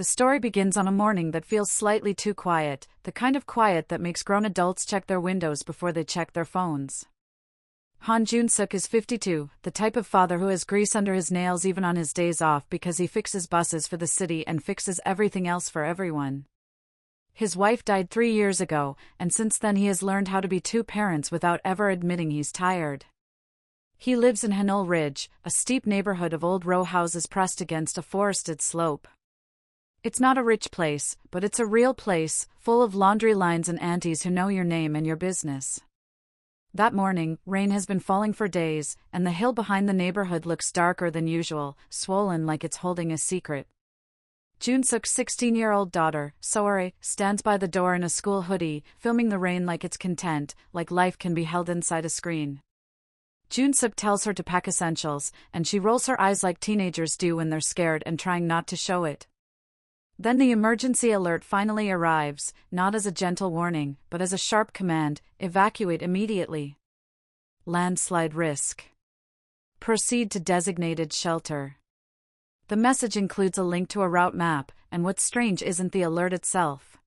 The story begins on a morning that feels slightly too quiet, the kind of quiet that makes grown adults check their windows before they check their phones. Joon-seok is 52, the type of father who has grease under his nails even on his days off because he fixes buses for the city and fixes everything else for everyone. His wife died 3 years ago, and since then he has learned how to be two parents without ever admitting he's tired. He lives in Hanul Ridge, a steep neighborhood of old row houses pressed against a forested slope. It's not a rich place, but it's a real place, full of laundry lines and aunties who know your name and your business. That morning, rain has been falling for days, and the hill behind the neighborhood looks darker than usual, swollen like it's holding a secret. Joon-seok's 16-year-old daughter, Soare, stands by the door in a school hoodie, filming the rain like it's content, like life can be held inside a screen. Joon-seok tells her to pack essentials, and she rolls her eyes like teenagers do when they're scared and trying not to show it. Then the emergency alert finally arrives, not as a gentle warning, but as a sharp command: evacuate immediately. Landslide risk. Proceed to designated shelter. The message includes a link to a route map, and what's strange isn't the alert itself.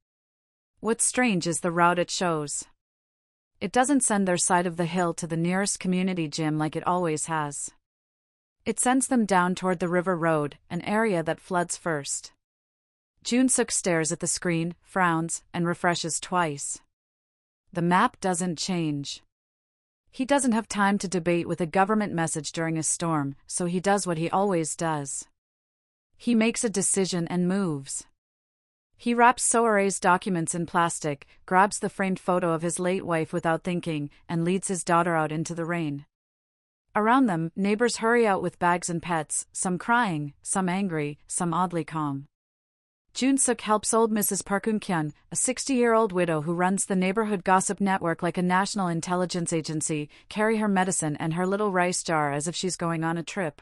What's strange is the route it shows. It doesn't send their side of the hill to the nearest community gym like it always has. It sends them down toward the river road, an area that floods first. Joon-seok stares at the screen, frowns, and refreshes twice. The map doesn't change. He doesn't have time to debate with a government message during a storm, so he does what he always does. He makes a decision and moves. He wraps Soare's documents in plastic, grabs the framed photo of his late wife without thinking, and leads his daughter out into the rain. Around them, neighbors hurry out with bags and pets, some crying, some angry, some oddly calm. Joon-seok helps old Mrs. Park-eun-kyun, a 60-year-old widow who runs the neighborhood gossip network like a national intelligence agency, carry her medicine and her little rice jar as if she's going on a trip.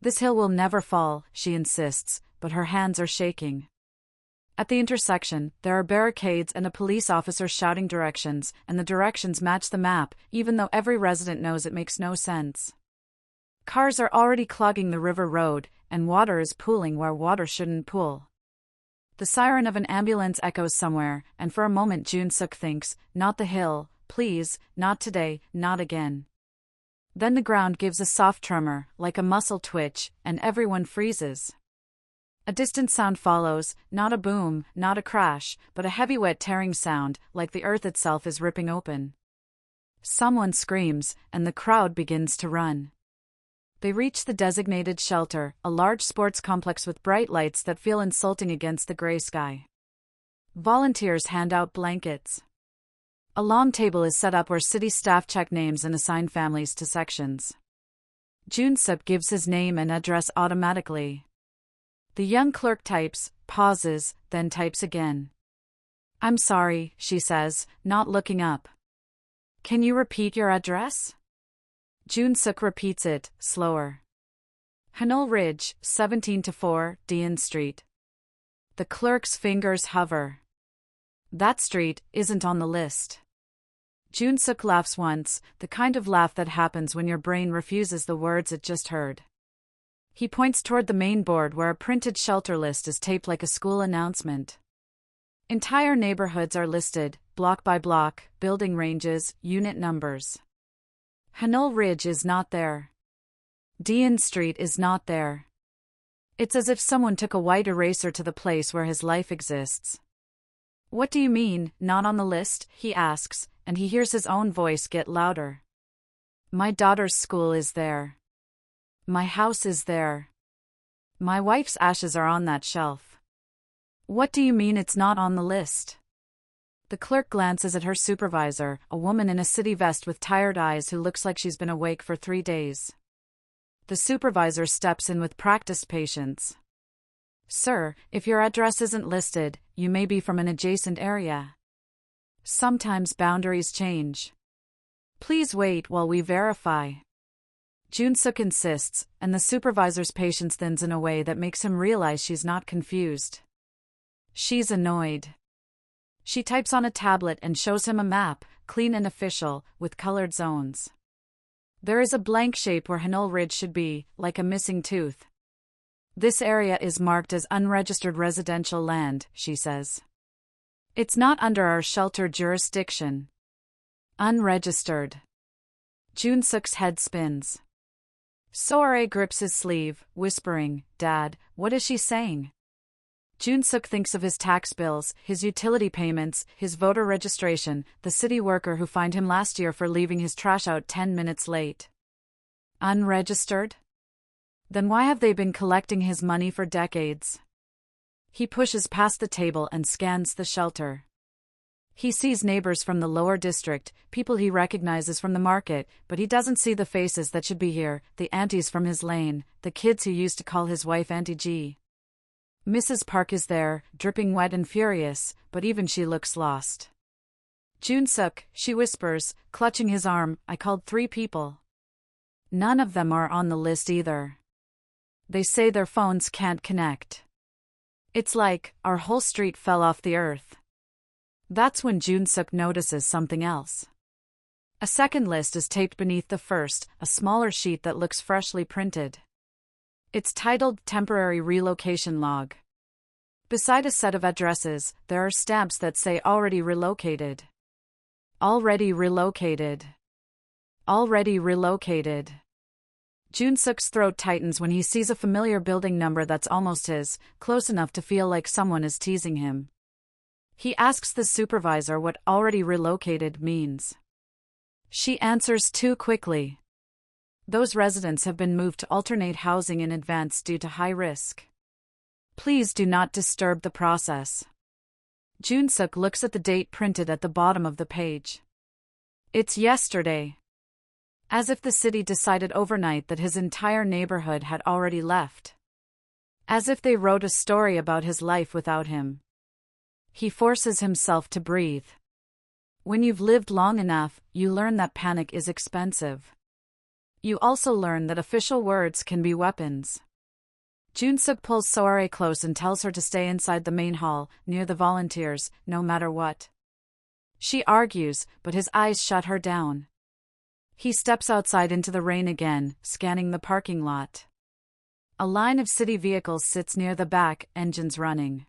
This hill will never fall, she insists, but her hands are shaking. At the intersection, there are barricades and a police officer shouting directions, and the directions match the map, even though every resident knows it makes no sense. Cars are already clogging the river road, and water is pooling where water shouldn't pool. The siren of an ambulance echoes somewhere, and for a moment Joon-seok thinks, not the hill, please, not today, not again. Then the ground gives a soft tremor, like a muscle twitch, and everyone freezes. A distant sound follows, not a boom, not a crash, but a heavy wet tearing sound, like the earth itself is ripping open. Someone screams, and the crowd begins to run. They reach the designated shelter, a large sports complex with bright lights that feel insulting against the gray sky. Volunteers hand out blankets. A long table is set up where city staff check names and assign families to sections. Joon-seok gives his name and address automatically. The young clerk types, pauses, then types again. "I'm sorry," she says, not looking up. "Can you repeat your address?" Joon-seok repeats it, slower. Hanul Ridge, 17-4, Dean Street. The clerk's fingers hover. That street isn't on the list. Joon-seok laughs once, the kind of laugh that happens when your brain refuses the words it just heard. He points toward the main board where a printed shelter list is taped like a school announcement. Entire neighborhoods are listed, block by block, building ranges, unit numbers. Hanul Ridge is not there. Dean Street is not there. It's as if someone took a white eraser to the place where his life exists. "What do you mean, not on the list?" he asks, and he hears his own voice get louder. "My daughter's school is there. My house is there. My wife's ashes are on that shelf. What do you mean it's not on the list?" The clerk glances at her supervisor, a woman in a city vest with tired eyes who looks like she's been awake for 3 days. The supervisor steps in with practiced patience. "Sir, if your address isn't listed, you may be from an adjacent area. Sometimes boundaries change. Please wait while we verify." Joon-seok insists, and the supervisor's patience thins in a way that makes him realize she's not confused. She's annoyed. She types on a tablet and shows him a map, clean and official, with colored zones. There is a blank shape where Hanul Ridge should be, like a missing tooth. This area is marked as unregistered residential land, she says. It's not under our shelter jurisdiction. Unregistered. Joon-seok's head spins. Soare grips his sleeve, whispering, "Dad, what is she saying?" Joon-seok thinks of his tax bills, his utility payments, his voter registration, the city worker who fined him last year for leaving his trash out 10 minutes late. Unregistered? Then why have they been collecting his money for decades? He pushes past the table and scans the shelter. He sees neighbors from the lower district, people he recognizes from the market, but he doesn't see the faces that should be here, the aunties from his lane, the kids who used to call his wife Auntie G. Mrs. Park is there, dripping wet and furious, but even she looks lost. Joon-seok, she whispers, clutching his arm, I called 3 people. None of them are on the list either. They say their phones can't connect. It's like, our whole street fell off the earth. That's when Joon-seok notices something else. A second list is taped beneath the first, a smaller sheet that looks freshly printed. It's titled Temporary Relocation Log. Beside a set of addresses, there are stamps that say Already Relocated. Already Relocated. Already Relocated. Joon-seok's throat tightens when he sees a familiar building number that's almost his, close enough to feel like someone is teasing him. He asks the supervisor what already relocated means. She answers too quickly. Those residents have been moved to alternate housing in advance due to high risk. Please do not disturb the process. Joon-seok looks at the date printed at the bottom of the page. It's yesterday. As if the city decided overnight that his entire neighborhood had already left. As if they wrote a story about his life without him. He forces himself to breathe. When you've lived long enough, you learn that panic is expensive. You also learn that official words can be weapons. Joon-seok pulls Soare close and tells her to stay inside the main hall, near the volunteers, no matter what. She argues, but his eyes shut her down. He steps outside into the rain again, scanning the parking lot. A line of city vehicles sits near the back, engines running.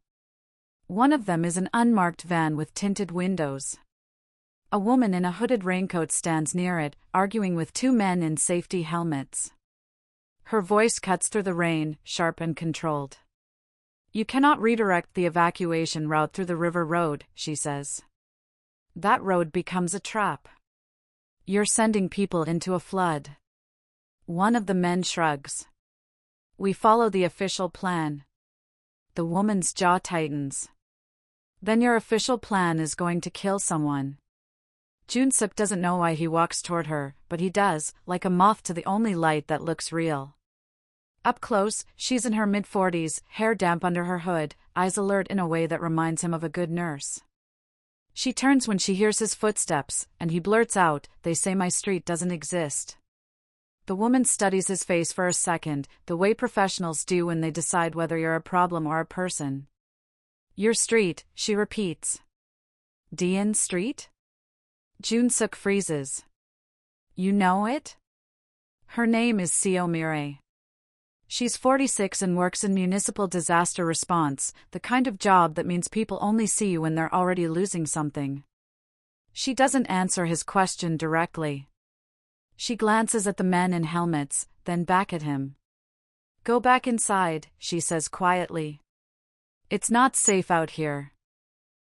One of them is an unmarked van with tinted windows. A woman in a hooded raincoat stands near it, arguing with 2 men in safety helmets. Her voice cuts through the rain, sharp and controlled. You cannot redirect the evacuation route through the river road, she says. That road becomes a trap. You're sending people into a flood. One of the men shrugs. We follow the official plan. The woman's jaw tightens. Then your official plan is going to kill someone. Joon-seok doesn't know why he walks toward her, but he does, like a moth to the only light that looks real. Up close, she's in her mid-40s, hair damp under her hood, eyes alert in a way that reminds him of a good nurse. She turns when she hears his footsteps, and he blurts out, "They say my street doesn't exist." The woman studies his face for a second, the way professionals do when they decide whether you're a problem or a person. Your street, she repeats. Dian Street? Joon-seok freezes. You know it? Her name is Seo Mirai. She's 46 and works in municipal disaster response, the kind of job that means people only see you when they're already losing something. She doesn't answer his question directly. She glances at the men in helmets, then back at him. Go back inside, she says quietly. It's not safe out here.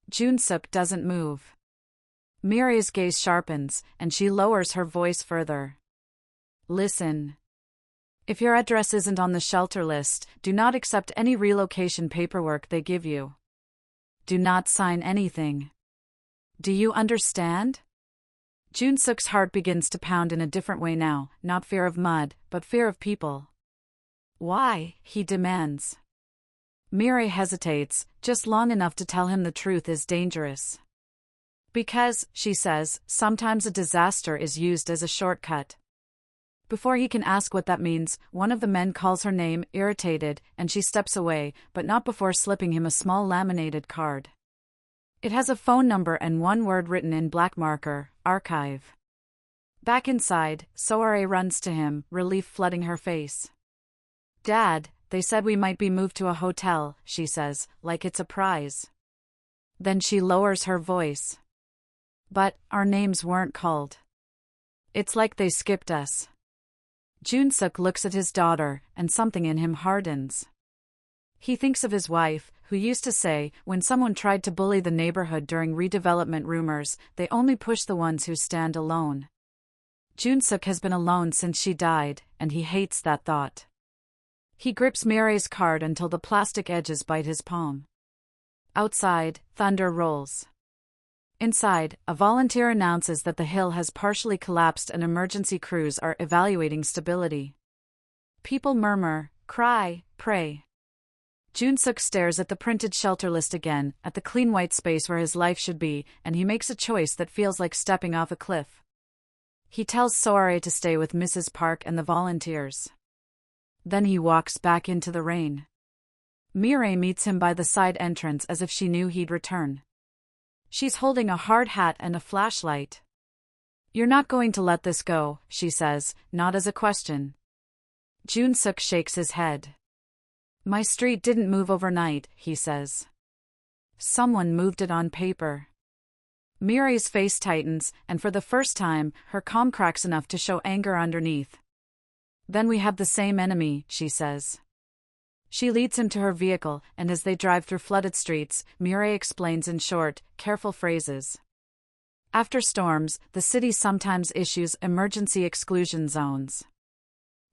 Joon-seok doesn't move. Mirai's gaze sharpens, and she lowers her voice further. Listen. If your address isn't on the shelter list, do not accept any relocation paperwork they give you. Do not sign anything. Do you understand? Joon-seok's heart begins to pound in a different way now, not fear of mud, but fear of people. Why? He demands. Mirai hesitates, just long enough to tell him the truth is dangerous. Because, she says, sometimes a disaster is used as a shortcut. Before he can ask what that means, one of the men calls her name, irritated, and she steps away, but not before slipping him a small laminated card. It has a phone number and one word written in black marker, archive. Back inside, Soare runs to him, relief flooding her face. Dad, they said we might be moved to a hotel, she says, like it's a prize. Then she lowers her voice. But, our names weren't called. It's like they skipped us. Joon-seok looks at his daughter, and something in him hardens. He thinks of his wife, who used to say, when someone tried to bully the neighborhood during redevelopment rumors, they only push the ones who stand alone. Joon-seok has been alone since she died, and he hates that thought. He grips Mireille's card until the plastic edges bite his palm. Outside, thunder rolls. Inside, a volunteer announces that the hill has partially collapsed and emergency crews are evaluating stability. People murmur, cry, pray. Joon-seok stares at the printed shelter list again, at the clean white space where his life should be, and he makes a choice that feels like stepping off a cliff. He tells Soare to stay with Mrs. Park and the volunteers. Then he walks back into the rain. Mireille meets him by the side entrance as if she knew he'd return. She's holding a hard hat and a flashlight. You're not going to let this go, she says, not as a question. Joon-seok shakes his head. My street didn't move overnight, he says. Someone moved it on paper. Mireille's face tightens, and for the first time, her calm cracks enough to show anger underneath. Then we have the same enemy, she says. She leads him to her vehicle, and as they drive through flooded streets, Mireille explains in short, careful phrases. After storms, the city sometimes issues emergency exclusion zones.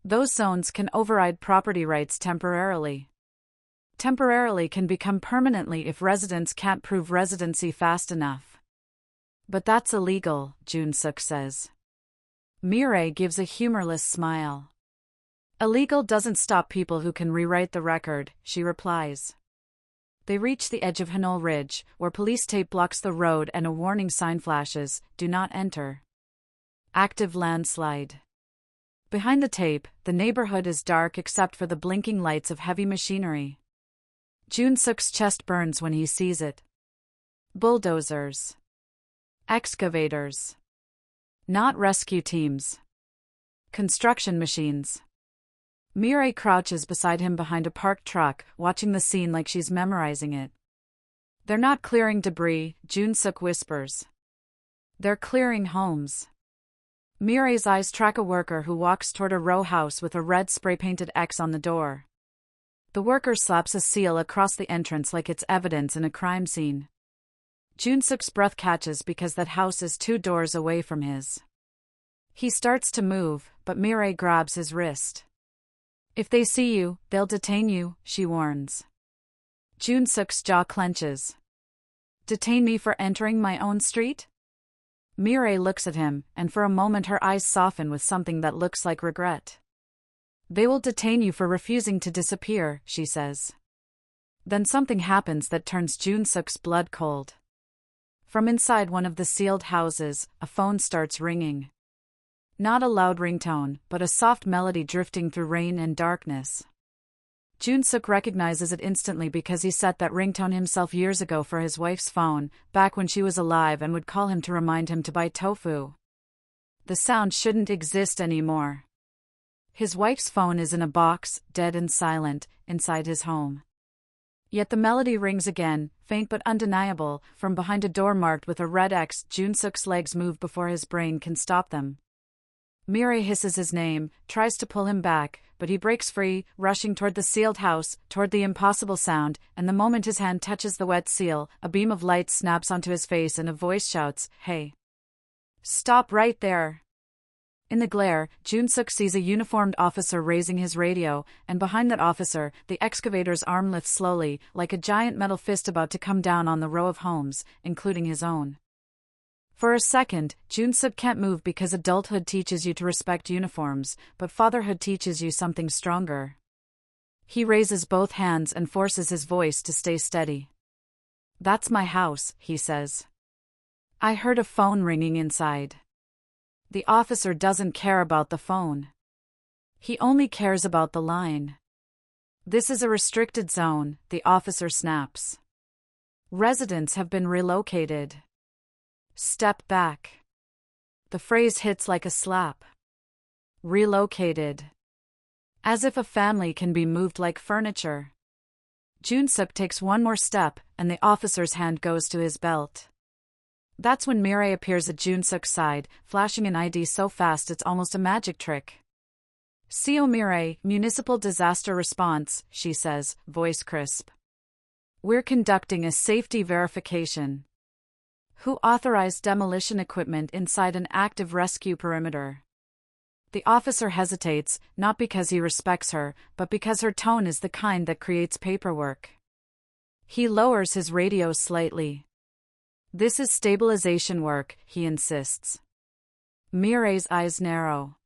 Those zones can override property rights temporarily. Temporarily can become permanently if residents can't prove residency fast enough. But that's illegal, Joon-seok says. Mireille gives a humorless smile. Illegal doesn't stop people who can rewrite the record, she replies. They reach the edge of Hanol Ridge, where police tape blocks the road and a warning sign flashes, do not enter. Active landslide. Behind the tape, the neighborhood is dark except for the blinking lights of heavy machinery. Joon-seok's chest burns when he sees it. Bulldozers. Excavators. Not rescue teams. Construction machines. Mireille crouches beside him behind a parked truck, watching the scene like she's memorizing it. They're not clearing debris, Joon-seok whispers. They're clearing homes. Mireille's eyes track a worker who walks toward a row house with a red spray-painted X on the door. The worker slaps a seal across the entrance like it's evidence in a crime scene. Joon-seok's breath catches because that house is 2 doors away from his. He starts to move, but Mireille grabs his wrist. If they see you, they'll detain you, she warns. Joon-seok's jaw clenches. Detain me for entering my own street? Mireille looks at him, and for a moment her eyes soften with something that looks like regret. They will detain you for refusing to disappear, she says. Then something happens that turns Joon-seok's blood cold. From inside one of the sealed houses, a phone starts ringing. Not a loud ringtone, but a soft melody drifting through rain and darkness. Joon-seok recognizes it instantly because he set that ringtone himself years ago for his wife's phone, back when she was alive and would call him to remind him to buy tofu. The sound shouldn't exist anymore. His wife's phone is in a box, dead and silent, inside his home. Yet the melody rings again, faint but undeniable, from behind a door marked with a red X. Joon-seok's legs move before his brain can stop them. Mireille hisses his name, tries to pull him back, but he breaks free, rushing toward the sealed house, toward the impossible sound, and the moment his hand touches the wet seal, a beam of light snaps onto his face and a voice shouts, "Hey! Stop right there!" In the glare, Joon-seok sees a uniformed officer raising his radio, and behind that officer, the excavator's arm lifts slowly, like a giant metal fist about to come down on the row of homes, including his own. For a second, Joon-seok can't move because adulthood teaches you to respect uniforms, but fatherhood teaches you something stronger. He raises both hands and forces his voice to stay steady. "That's my house," he says. "I heard a phone ringing inside." The officer doesn't care about the phone. He only cares about the line. "This is a restricted zone," the officer snaps. "Residents have been relocated. Step back." The phrase hits like a slap. Relocated. As if a family can be moved like furniture. Joon-seok takes one more step, and the officer's hand goes to his belt. That's when Mireille appears at Joon-seok's side, flashing an ID so fast it's almost a magic trick. "CO Mireille, Municipal Disaster Response," she says, voice crisp. "We're conducting a safety verification. Who authorized demolition equipment inside an active rescue perimeter?" The officer hesitates, not because he respects her, but because her tone is the kind that creates paperwork. He lowers his radio slightly. "This is stabilization work," he insists. Mireille's eyes narrow.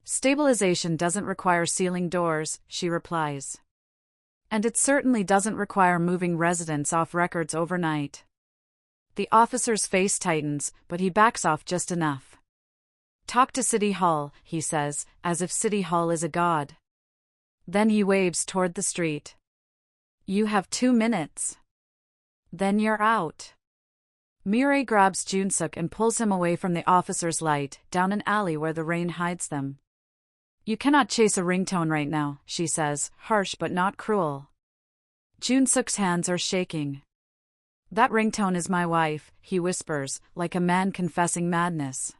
"Stabilization doesn't require sealing doors," she replies. "And it certainly doesn't require moving residents off records overnight." The officer's face tightens, but he backs off just enough. "Talk to City Hall," he says, as if City Hall is a god. Then he waves toward the street. "You have 2 minutes. Then you're out." Mireille grabs Joon-seok and pulls him away from the officer's light, down an alley where the rain hides them. "You cannot chase a ringtone right now," she says, harsh but not cruel. Joon-seok's hands are shaking. "That ringtone is my wife," he whispers, like a man confessing madness.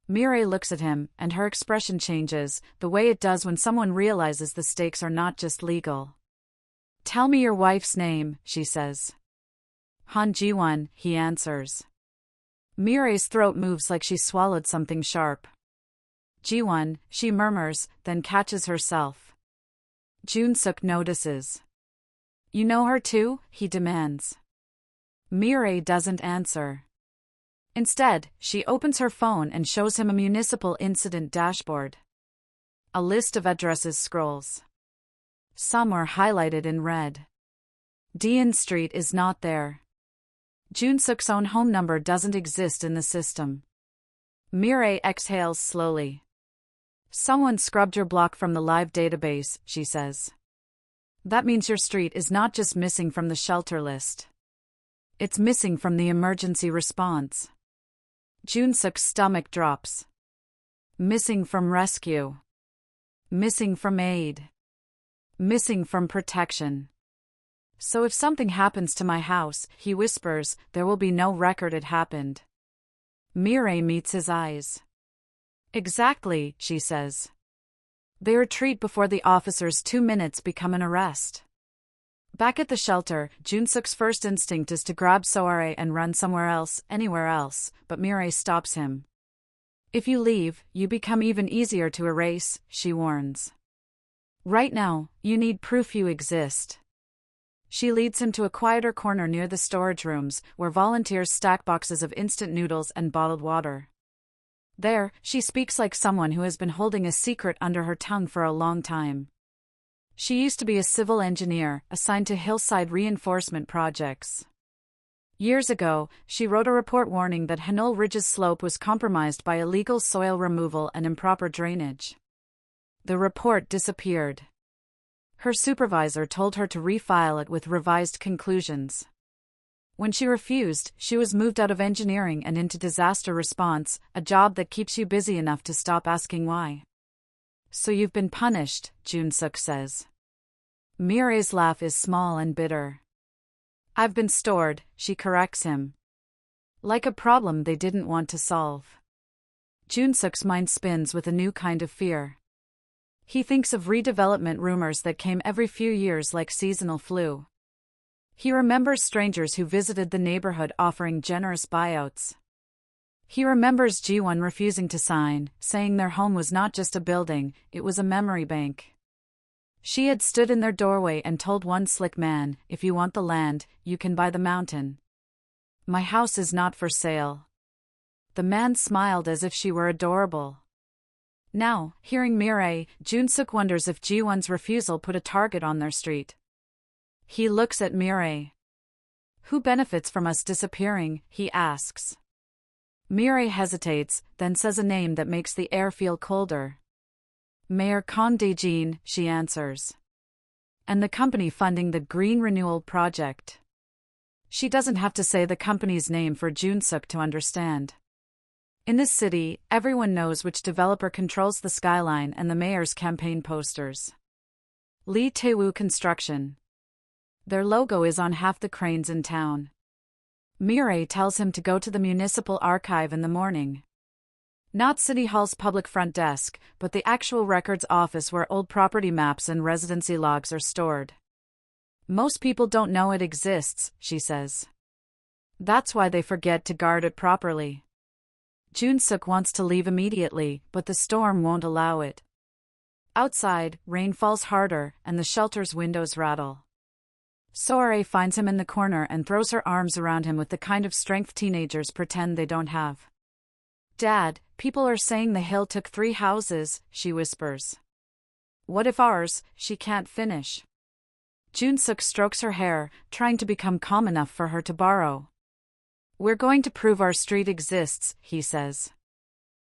Mireille looks at him, and her expression changes, the way it does when someone realizes the stakes are not just legal. "Tell me your wife's name," she says. "Han Ji-won," he answers. Mireille's throat moves like she swallowed something sharp. "Ji-won," she murmurs, then catches herself. Joon-seok notices. "You know her too?" he demands. Mireille doesn't answer. Instead, she opens her phone and shows him a municipal incident dashboard. A list of addresses scrolls. Some are highlighted in red. Dean Street is not there. Joon-seok's own home number doesn't exist in the system. Mireille exhales slowly. "Someone scrubbed your block from the live database," she says. "That means your street is not just missing from the shelter list. It's missing from the emergency response." Joon-seok's stomach drops. Missing from rescue. Missing from aid. Missing from protection. "So if something happens to my house," he whispers, "there will be no record it happened." Mireille meets his eyes. "Exactly," she says. They retreat before the officer's 2 minutes become an arrest. Back at the shelter, Joon-seok's first instinct is to grab Soare and run somewhere else, anywhere else, but Mireille stops him. "If you leave, you become even easier to erase," she warns. "Right now, you need proof you exist." She leads him to a quieter corner near the storage rooms, where volunteers stack boxes of instant noodles and bottled water. There, she speaks like someone who has been holding a secret under her tongue for a long time. She used to be a civil engineer, assigned to hillside reinforcement projects. Years ago, she wrote a report warning that Hanul Ridge's slope was compromised by illegal soil removal and improper drainage. The report disappeared. Her supervisor told her to refile it with revised conclusions. When she refused, she was moved out of engineering and into disaster response, a job that keeps you busy enough to stop asking why. "So you've been punished," Joon-seok says. Mireille's laugh is small and bitter. "I've been stored," she corrects him. Like a problem they didn't want to solve. Joon-seok's mind spins with a new kind of fear. He thinks of redevelopment rumors that came every few years like seasonal flu. He remembers strangers who visited the neighborhood offering generous buyouts. He remembers Ji-won refusing to sign, saying their home was not just a building, it was a memory bank. She had stood in their doorway and told one slick man, "If you want the land, you can buy the mountain. My house is not for sale." The man smiled as if she were adorable. Now, hearing Mireille, Joon-seok wonders if Ji-won's refusal put a target on their street. He looks at Mireille. "Who benefits from us disappearing?" he asks. Mireille hesitates, then says a name that makes the air feel colder. "Mayor Kang Dae-jin," she answers. "And the company funding the Green Renewal Project." She doesn't have to say the company's name for Joon-seok to understand. In this city, everyone knows which developer controls the skyline and the mayor's campaign posters. Lee Tae-woo Construction. Their logo is on half the cranes in town. Mireille tells him to go to the municipal archive in the morning. Not City Hall's public front desk, but the actual records office where old property maps and residency logs are stored. Most people don't know it exists, she says. That's why they forget to guard it properly. Joon-seok wants to leave immediately, but the storm won't allow it. Outside, rain falls harder, and the shelter's windows rattle. Soare finds him in the corner and throws her arms around him with the kind of strength teenagers pretend they don't have. Dad, people are saying the hill took 3 houses, she whispers. What if ours? She can't finish. Joon-seok strokes her hair, trying to become calm enough for her to borrow. We're going to prove our street exists, he says.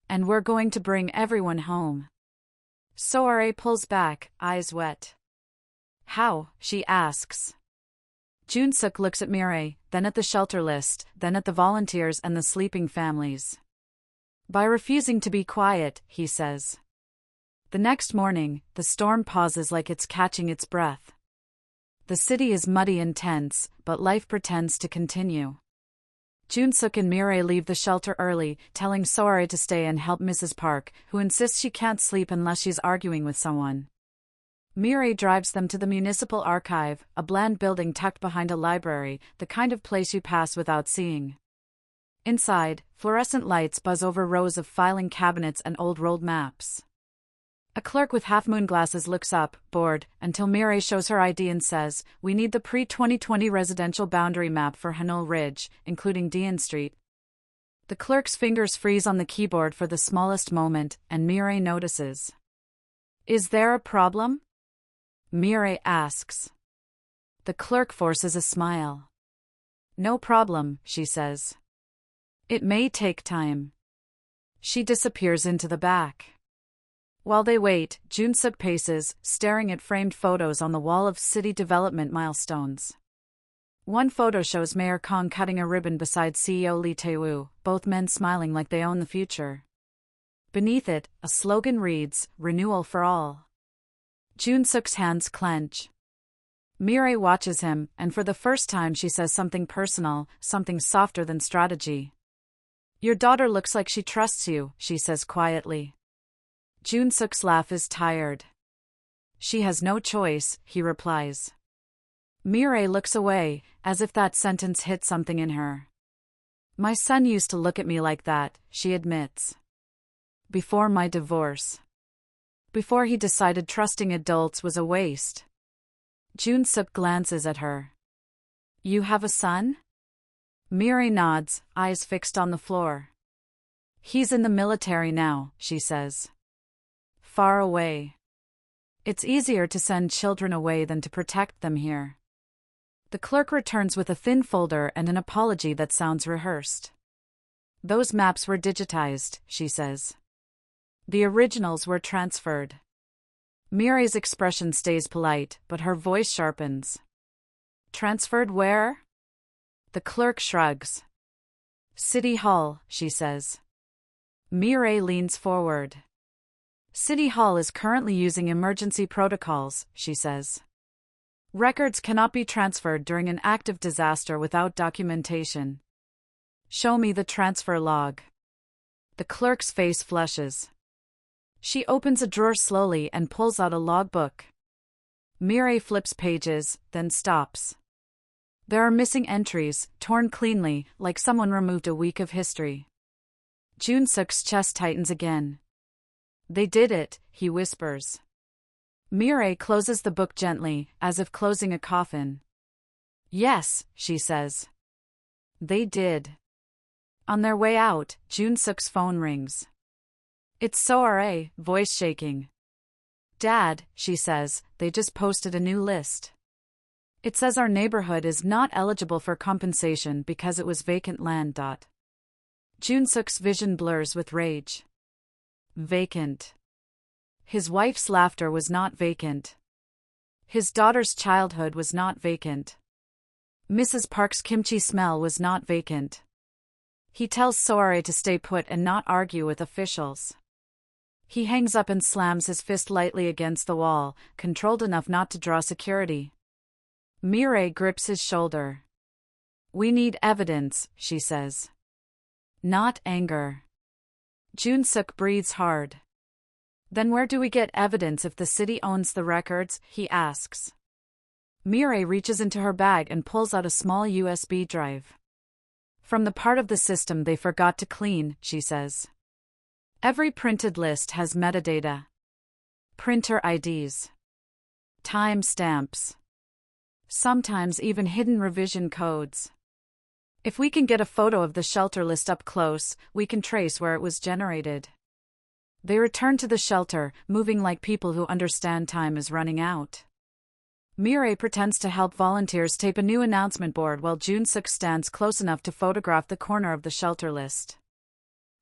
And we're going to bring everyone home. Soare pulls back, eyes wet. How? She asks. Joon-seok looks at Mireille, then at the shelter list, then at the volunteers and the sleeping families. By refusing to be quiet, he says. The next morning, the storm pauses like it's catching its breath. The city is muddy and tense, but life pretends to continue. Joon-seok and Mireille leave the shelter early, telling Soare to stay and help Mrs. Park, who insists she can't sleep unless she's arguing with someone. Mireille drives them to the municipal archive, a bland building tucked behind a library, the kind of place you pass without seeing. Inside, fluorescent lights buzz over rows of filing cabinets and old rolled maps. A clerk with half-moon glasses looks up, bored, until Mireille shows her ID and says, "We need the pre-2020 residential boundary map for Hanul Ridge, including Dean Street." The clerk's fingers freeze on the keyboard for the smallest moment, and Mireille notices. "Is there a problem?" Mireille asks. The clerk forces a smile. "No problem," she says. "It may take time." She disappears into the back. While they wait, Joon-seok paces, staring at framed photos on the wall of city development milestones. One photo shows Mayor Kong cutting a ribbon beside CEO Lee Tae-woo, both men smiling like they own the future. Beneath it, a slogan reads, "Renewal for all." Joon-seok's hands clench. Mireille watches him, and for the first time she says something personal, something softer than strategy. "Your daughter looks like she trusts you," she says quietly. Joon-seok's laugh is tired. "She has no choice," he replies. Mireille looks away, as if that sentence hit something in her. "My son used to look at me like that," she admits. "Before my divorce. Before he decided trusting adults was a waste." Joon-seok glances at her. "You have a son?" Mireille nods, eyes fixed on the floor. "He's in the military now," she says. "Far away. It's easier to send children away than to protect them here." The clerk returns with a thin folder and an apology that sounds rehearsed. "Those maps were digitized," she says. "The originals were transferred." Mireille's expression stays polite, but her voice sharpens. "Transferred where?" The clerk shrugs. "City Hall," she says. Mireille leans forward. "City Hall is currently using emergency protocols," she says. "Records cannot be transferred during an active disaster without documentation." "Show me the transfer log." The clerk's face flushes. She opens a drawer slowly and pulls out a logbook. Mireille flips pages, then stops. There are missing entries, torn cleanly, like someone removed a week of history. Joon-seok's chest tightens again. "They did it," he whispers. Mireille closes the book gently, as if closing a coffin. "Yes," she says. "They did." On their way out, Joon-seok's phone rings. It's Soare, voice shaking. "Dad," she says, "they just posted a new list. It says our neighborhood is not eligible for compensation because it was vacant land. Joon-seok's vision blurs with rage. Vacant. His wife's laughter was not vacant. His daughter's childhood was not vacant. Mrs. Park's kimchi smell was not vacant. He tells Soare to stay put and not argue with officials. He hangs up and slams his fist lightly against the wall, controlled enough not to draw security. Mireille grips his shoulder. "We need evidence," she says. "Not anger." Joon-seok breathes hard. "Then where do we get evidence if the city owns the records?" he asks. Mireille reaches into her bag and pulls out a small USB drive. "From the part of the system they forgot to clean," she says. "Every printed list has metadata. Printer IDs. Time stamps. Sometimes even hidden revision codes. If we can get a photo of the shelter list up close, we can trace where it was generated." They return to the shelter, moving like people who understand time is running out. Mireille pretends to help volunteers tape a new announcement board while Joon-seok stands close enough to photograph the corner of the shelter list.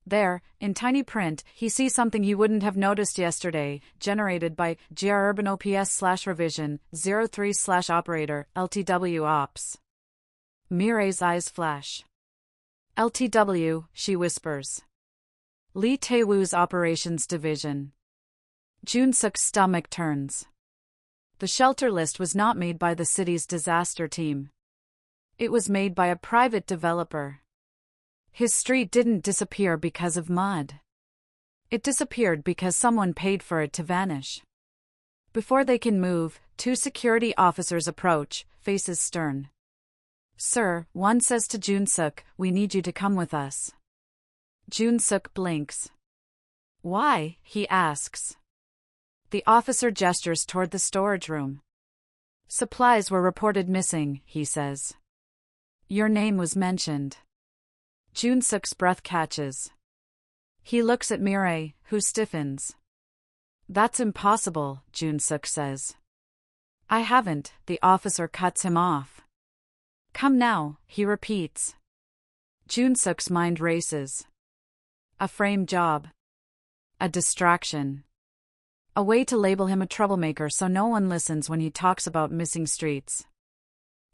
There, in tiny print, he sees something he wouldn't have noticed yesterday, generated by GR Urban OPS/revision 03/operator LTW Ops. Mireille's eyes flash. "LTW," she whispers. "Lee Tae-woo's Operations Division." Joon-seok's stomach turns. The shelter list was not made by the city's disaster team. It was made by a private developer. His street didn't disappear because of mud. It disappeared because someone paid for it to vanish. Before they can move, two security officers approach, faces stern. "Sir," one says to Joon-seok, "we need you to come with us." Joon-seok blinks. "Why?" he asks. The officer gestures toward the storage room. "Supplies were reported missing," he says. "Your name was mentioned." Joon-seok's breath catches. He looks at Mireille, who stiffens. "That's impossible," Joon-seok says. "I haven't," the officer cuts him off. "Come now," he repeats. Joon-seok's mind races. A frame job. A distraction. A way to label him a troublemaker so no one listens when he talks about missing streets.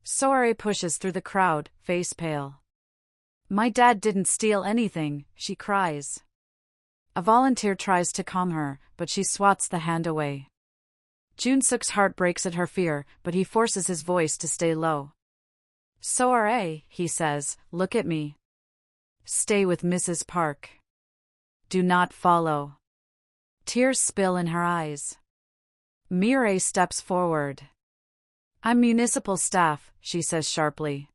Soare pushes through the crowd, face pale. "My dad didn't steal anything," she cries. A volunteer tries to calm her, but she swats the hand away. Joon-seok's heart breaks at her fear, but he forces his voice to stay low. "Soare," he says, "look at me. Stay with Mrs. Park. Do not follow." Tears spill in her eyes. Mireille steps forward. "I'm municipal staff," she says sharply.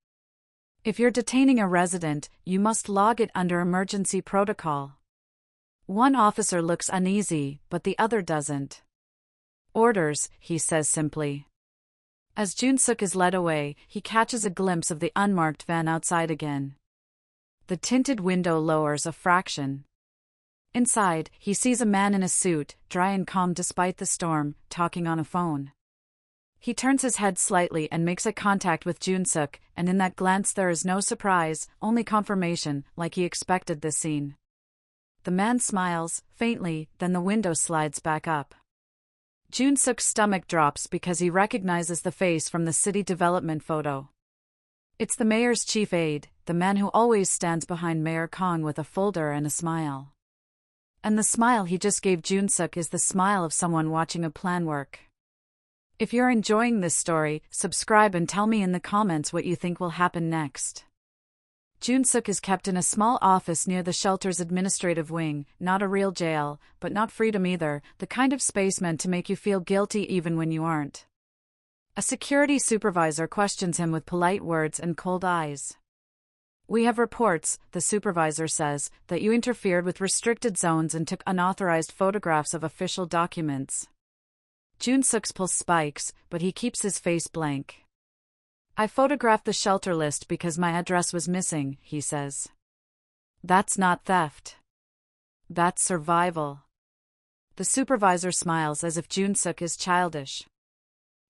"If you're detaining a resident, you must log it under emergency protocol." One officer looks uneasy, but the other doesn't. "Orders," he says simply. As Joon-seok is led away, he catches a glimpse of the unmarked van outside again. The tinted window lowers a fraction. Inside, he sees a man in a suit, dry and calm despite the storm, talking on a phone. He turns his head slightly and makes eye contact with Joon-seok, and in that glance there is no surprise, only confirmation, like he expected this scene. The man smiles, faintly, then the window slides back up. Joon-seok's stomach drops because he recognizes the face from the city development photo. It's the mayor's chief aide, the man who always stands behind Mayor Kong with a folder and a smile. And the smile he just gave Joon-seok is the smile of someone watching a plan work. If you're enjoying this story, subscribe and tell me in the comments what you think will happen next. Joon-seok is kept in a small office near the shelter's administrative wing, not a real jail, but not freedom either, the kind of space meant to make you feel guilty even when you aren't. A security supervisor questions him with polite words and cold eyes. "We have reports," the supervisor says, "that you interfered with restricted zones and took unauthorized photographs of official documents." Joon-seok's pulse spikes, but he keeps his face blank. "I photographed the shelter list because my address was missing," he says. "That's not theft. That's survival." The supervisor smiles as if Joon-seok is childish.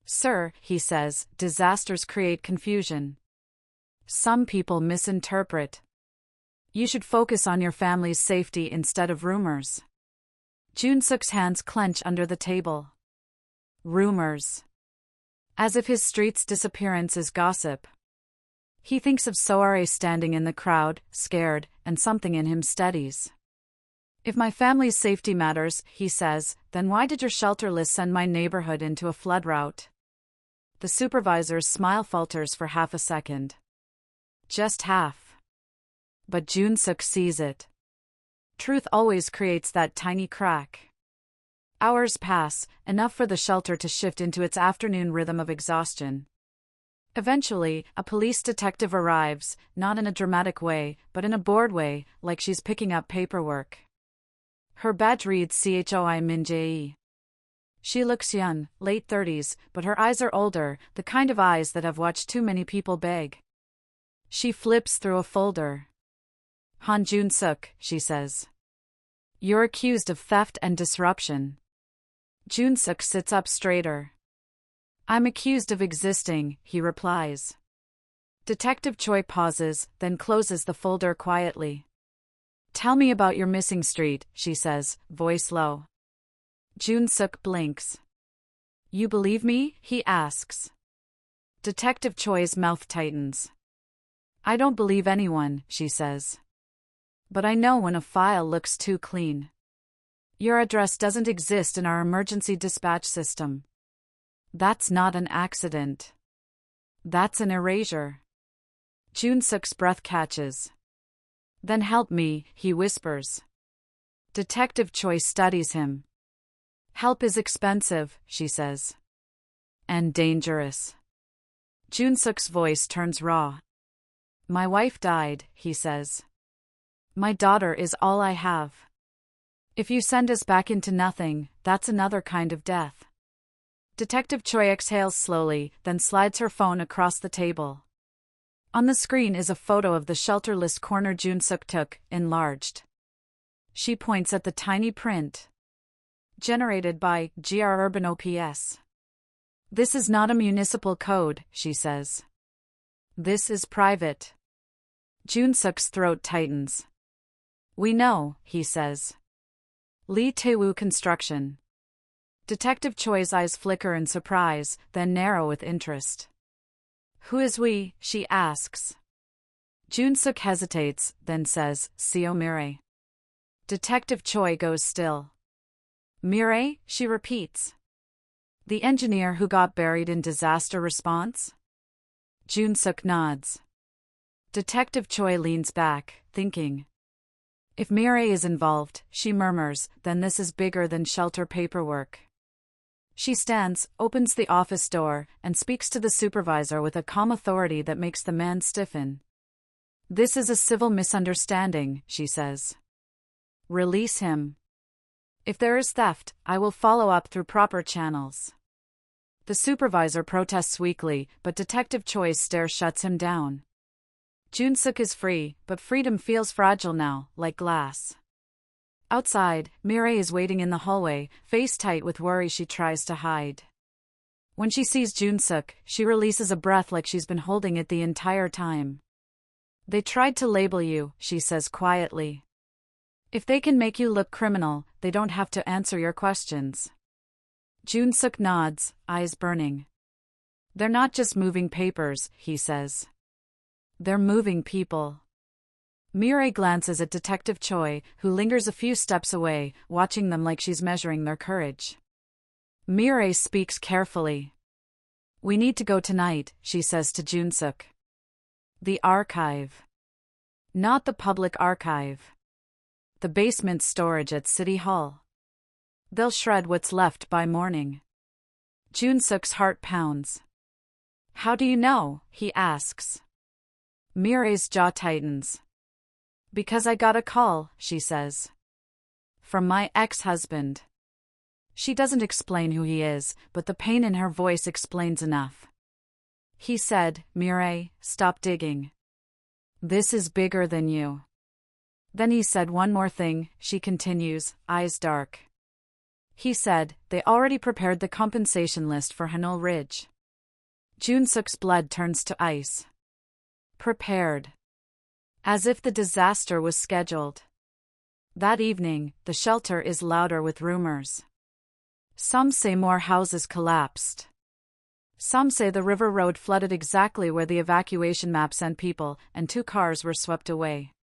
"Sir," he says, "disasters create confusion. Some people misinterpret. You should focus on your family's safety instead of rumors." Joon-seok's hands clench under the table. Rumors. As if his street's disappearance is gossip. He thinks of Soare standing in the crowd, scared, and something in him steadies. If my family's safety matters, he says, then why did your shelter list send my neighborhood into a flood route? The supervisor's smile falters for half a second. Just half. But Joon-seok sees it. Truth always creates that tiny crack. Hours pass, enough for the shelter to shift into its afternoon rhythm of exhaustion. Eventually, a police detective arrives, not in a dramatic way, but in a bored way, like she's picking up paperwork. Her badge reads Choi Min Jae. She looks young, late 30s, but her eyes are older, the kind of eyes that have watched too many people beg. She flips through a folder. Han Joon-seok, she says. You're accused of theft and disruption. Joon-seok sits up straighter. I'm accused of existing, he replies. Detective Choi pauses, then closes the folder quietly. Tell me about your missing street, she says, voice low. Joon-seok blinks. You believe me? He asks. Detective Choi's mouth tightens. I don't believe anyone, she says. But I know when a file looks too clean. Your address doesn't exist in our emergency dispatch system. That's not an accident. That's an erasure. Joon-seok's breath catches. Then help me, he whispers. Detective Choi studies him. Help is expensive, she says. And dangerous. Joon-seok's voice turns raw. My wife died, he says. My daughter is all I have. If you send us back into nothing, that's another kind of death. Detective Choi exhales slowly, then slides her phone across the table. On the screen is a photo of the shelter list corner Joon-seok took, enlarged. She points at the tiny print. Generated by GR Urban OPS. This is not a municipal code, she says. This is private. Joon-seok's throat tightens. We know, he says. Lee Tae-woo Construction. Detective Choi's eyes flicker in surprise, then narrow with interest. Who is we? She asks. Joon-seok hesitates, then says, Seo Mirai. Detective Choi goes still. Mirai? She repeats. The engineer who got buried in disaster response? Joon-seok nods. Detective Choi leans back, thinking. If Mirai is involved, she murmurs, then this is bigger than shelter paperwork. She stands, opens the office door, and speaks to the supervisor with a calm authority that makes the man stiffen. This is a civil misunderstanding, she says. Release him. If there is theft, I will follow up through proper channels. The supervisor protests weakly, but Detective Choi's stare shuts him down. Joon-seok is free, but freedom feels fragile now, like glass. Outside, Mirai is waiting in the hallway, face tight with worry she tries to hide. When she sees Joon-seok, she releases a breath like she's been holding it the entire time. They tried to label you, she says quietly. If they can make you look criminal, they don't have to answer your questions. Joon-seok nods, eyes burning. They're not just moving papers, he says. They're moving people. Mirai glances at Detective Choi, who lingers a few steps away, watching them like she's measuring their courage. Mirai speaks carefully. We need to go tonight, she says to Joon-seok. The archive. Not the public archive. The basement storage at City Hall. They'll shred what's left by morning. Joon-seok's heart pounds. How do you know? He asks. Mirai's jaw tightens. Because I got a call, she says. From my ex-husband. She doesn't explain who he is, but the pain in her voice explains enough. He said, Mirai, stop digging. This is bigger than you. Then he said one more thing, she continues, eyes dark. He said, they already prepared the compensation list for Hanul Ridge. Joon-seok's blood turns to ice. Prepared. As if the disaster was scheduled. That evening, the shelter is louder with rumors. Some say more houses collapsed. Some say the river road flooded exactly where the evacuation map sent people, and 2 cars were swept away.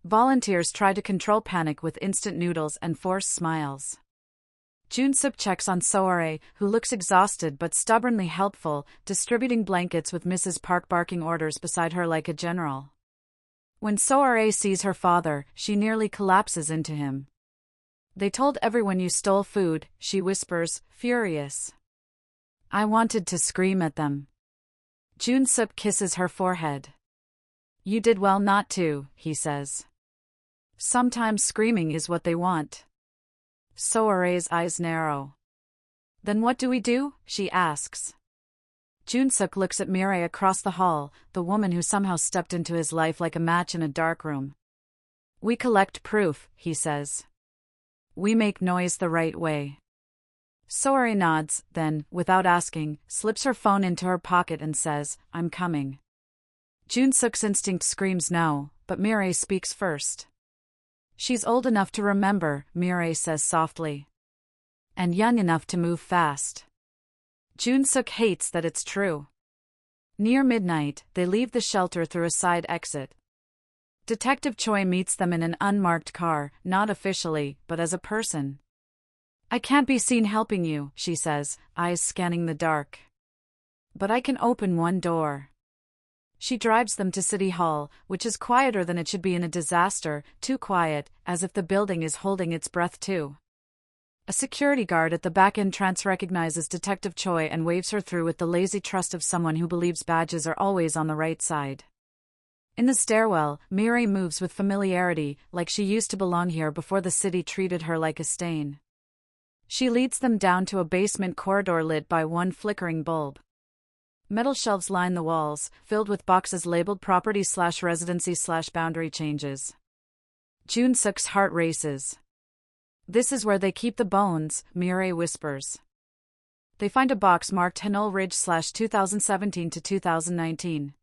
Volunteers try to control panic with instant noodles and forced smiles. Joon-seok checks on Soare, who looks exhausted but stubbornly helpful, distributing blankets with Mrs. Park barking orders beside her like a general. When Soare sees her father, she nearly collapses into him. "They told everyone you stole food," she whispers, furious. "I wanted to scream at them." Joon-seok kisses her forehead. "You did well not to," he says. "Sometimes screaming is what they want." Soare's eyes narrow. "Then what do we do?" she asks. Joon-seok looks at Mireille across the hall, the woman who somehow stepped into his life like a match in a dark room. "We collect proof," he says. "We make noise the right way." Soare nods, then, without asking, slips her phone into her pocket and says, "I'm coming." Joon-seok's instinct screams no, but Mireille speaks first. "She's old enough to remember," Mireille says softly. "And young enough to move fast." Joon-seok hates that it's true. Near midnight, they leave the shelter through a side exit. Detective Choi meets them in an unmarked car, not officially, but as a person. "I can't be seen helping you," she says, eyes scanning the dark. "But I can open one door." She drives them to City Hall, which is quieter than it should be in a disaster, too quiet, as if the building is holding its breath too. A security guard at the back entrance recognizes Detective Choi and waves her through with the lazy trust of someone who believes badges are always on the right side. In the stairwell, Mireille moves with familiarity, like she used to belong here before the city treated her like a stain. She leads them down to a basement corridor lit by one flickering bulb. Metal shelves line the walls, filled with boxes labeled property/residency/boundary changes. Joon-seok's heart races. "This is where they keep the bones," Mireille whispers. They find a box marked Hanul Ridge/2017 to 2019.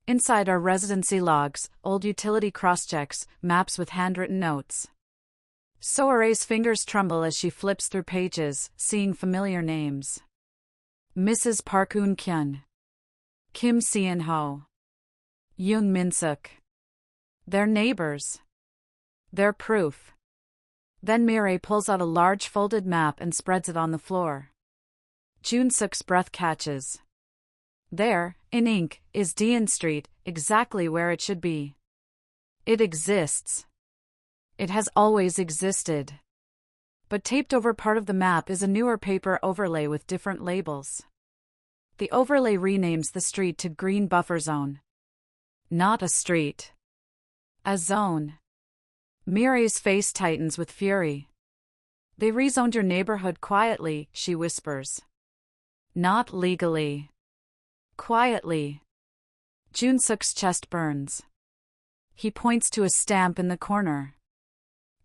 Inside are residency logs, old utility crosschecks, maps with handwritten notes. Soare's fingers tremble as she flips through pages, seeing familiar names. Mrs. Park Eun-kyun. Kim Seon-ho. Yoon Min-suk. They're neighbors. They're proof. Then Mireille pulls out a large folded map and spreads it on the floor. Joon-seok's breath catches. There, in ink, is Dean Street, exactly where it should be. It exists. It has always existed. But taped over part of the map is a newer paper overlay with different labels. The overlay renames the street to Green Buffer Zone. Not a street. A zone. Mireille's face tightens with fury. "They rezoned your neighborhood quietly," she whispers. "Not legally. Quietly." Joon-seok's chest burns. He points to a stamp in the corner.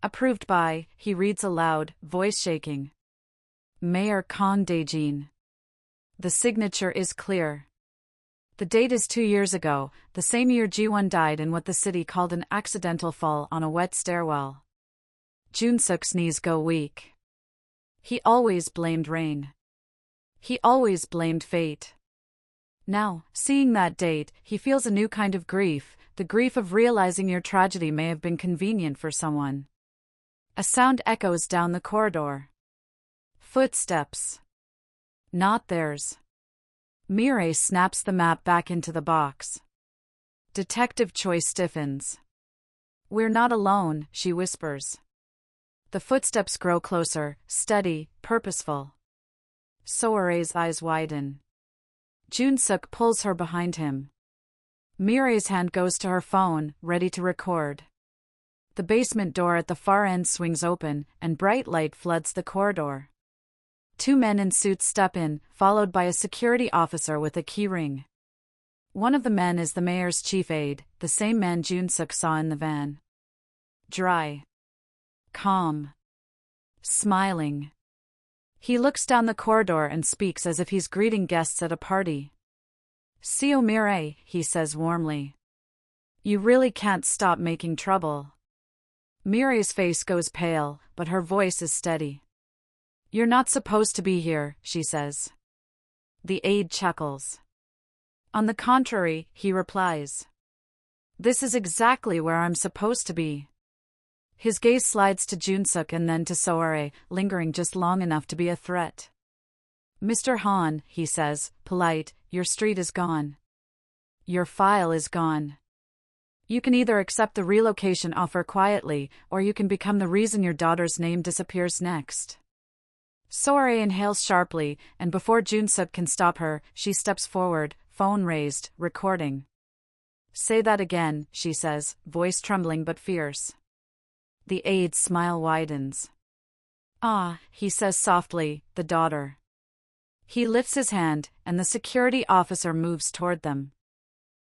"Approved by," he reads aloud, voice shaking. "Mayor Kang Dae-jin." The signature is clear. The date is 2 years ago, the same year Ji-won died in what the city called an accidental fall on a wet stairwell. Joon-seok's knees go weak. He always blamed rain. He always blamed fate. Now, seeing that date, he feels a new kind of grief, the grief of realizing your tragedy may have been convenient for someone. A sound echoes down the corridor. Footsteps. Not theirs. Mireille snaps the map back into the box. Detective Choi stiffens. "We're not alone," she whispers. The footsteps grow closer, steady, purposeful. Soare's eyes widen. Joon-seok pulls her behind him. Mireille's hand goes to her phone, ready to record. The basement door at the far end swings open, and bright light floods the corridor. 2 men in suits step in, followed by a security officer with a key ring. One of the men is the mayor's chief aide, the same man Joon-seok saw in the van. Dry. Calm. Smiling. He looks down the corridor and speaks as if he's greeting guests at a party. "Seo Mireille," he says warmly. "You really can't stop making trouble." Mireille's face goes pale, but her voice is steady. "You're not supposed to be here," she says. The aide chuckles. On the contrary, he replies. This is exactly where I'm supposed to be. His gaze slides to Joon-seok and then to Soare, lingering just long enough to be a threat. Mr. Han, he says, polite, your street is gone. Your file is gone. You can either accept the relocation offer quietly, or you can become the reason your daughter's name disappears next. Soare inhales sharply, and before Joon-seok can stop her, she steps forward, phone raised, recording. Say that again, she says, voice trembling but fierce. The aide's smile widens. Ah, he says softly, the daughter. He lifts his hand, and the security officer moves toward them.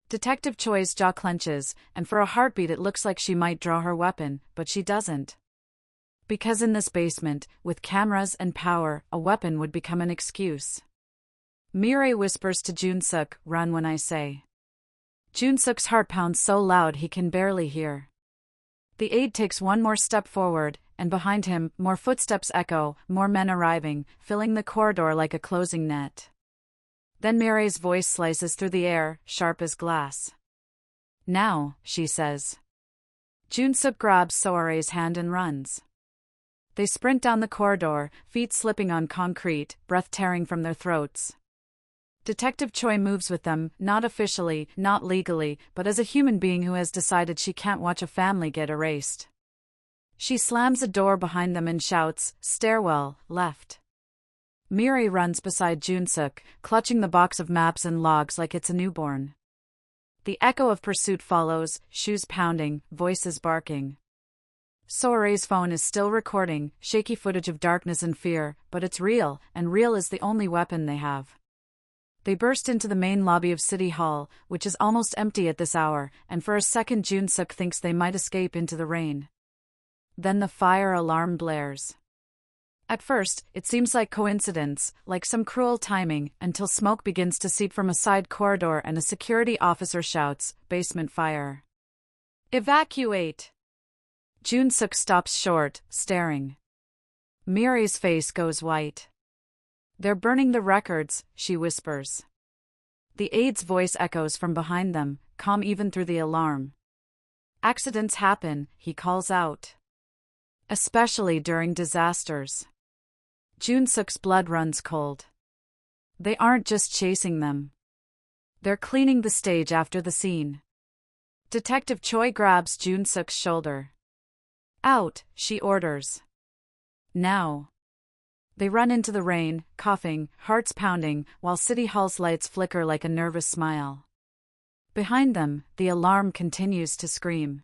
Detective Choi's jaw clenches, and for a heartbeat it looks like she might draw her weapon, but she doesn't. Because in this basement, with cameras and power, a weapon would become an excuse. Mireille whispers to Joon-seok, run when I say. Joon-seok's heart pounds so loud he can barely hear. The aide takes one more step forward, and behind him, more footsteps echo, more men arriving, filling the corridor like a closing net. Then Mireille's voice slices through the air, sharp as glass. Now, she says. Joon-seok grabs Soare's hand and runs. They sprint down the corridor, feet slipping on concrete, breath tearing from their throats. Detective Choi moves with them, not officially, not legally, but as a human being who has decided she can't watch a family get erased. She slams a door behind them and shouts, stairwell, left. Mireille runs beside Joon-seok, clutching the box of maps and logs like it's a newborn. The echo of pursuit follows, shoes pounding, voices barking. Soare's phone is still recording, shaky footage of darkness and fear, but it's real, and real is the only weapon they have. They burst into the main lobby of City Hall, which is almost empty at this hour, and for a second Joon-seok thinks they might escape into the rain. Then the fire alarm blares. At first, it seems like coincidence, like some cruel timing, until smoke begins to seep from a side corridor and a security officer shouts, basement fire. Evacuate! Joon-seok stops short, staring. Mireille's face goes white. They're burning the records, she whispers. The aide's voice echoes from behind them, calm even through the alarm. Accidents happen, he calls out. Especially during disasters. Joon-seok's blood runs cold. They aren't just chasing them. They're cleaning the stage after the scene. Detective Choi grabs Joon-seok's shoulder. Out, she orders. Now. They run into the rain, coughing, hearts pounding, while City Hall's lights flicker like a nervous smile. Behind them, the alarm continues to scream.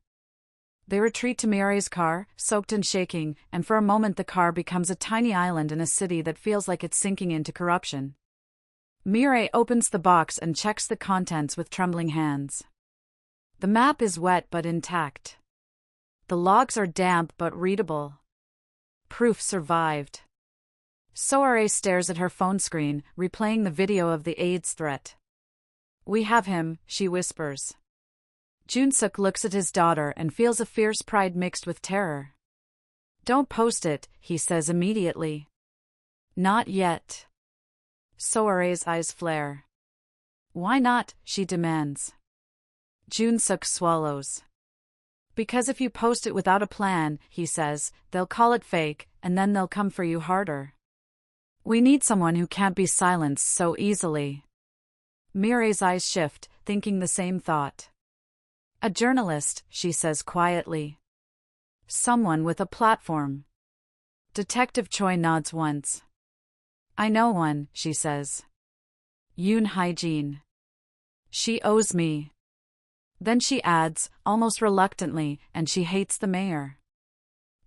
They retreat to Mireille's car, soaked and shaking, and for a moment the car becomes a tiny island in a city that feels like it's sinking into corruption. Mireille opens the box and checks the contents with trembling hands. The map is wet but intact. The logs are damp but readable. Proof survived. Soare stares at her phone screen, replaying the video of the aide's threat. We have him, she whispers. Joon-seok looks at his daughter and feels a fierce pride mixed with terror. Don't post it, he says immediately. Not yet. Soare's eyes flare. Why not, she demands. Joon-seok swallows. Because if you post it without a plan, he says, they'll call it fake, and then they'll come for you harder. We need someone who can't be silenced so easily. Mireille's eyes shift, thinking the same thought. A journalist, she says quietly. Someone with a platform. Detective Choi nods once. I know one, she says. Yoon Hyejin. She owes me. Then she adds, almost reluctantly, and she hates the mayor.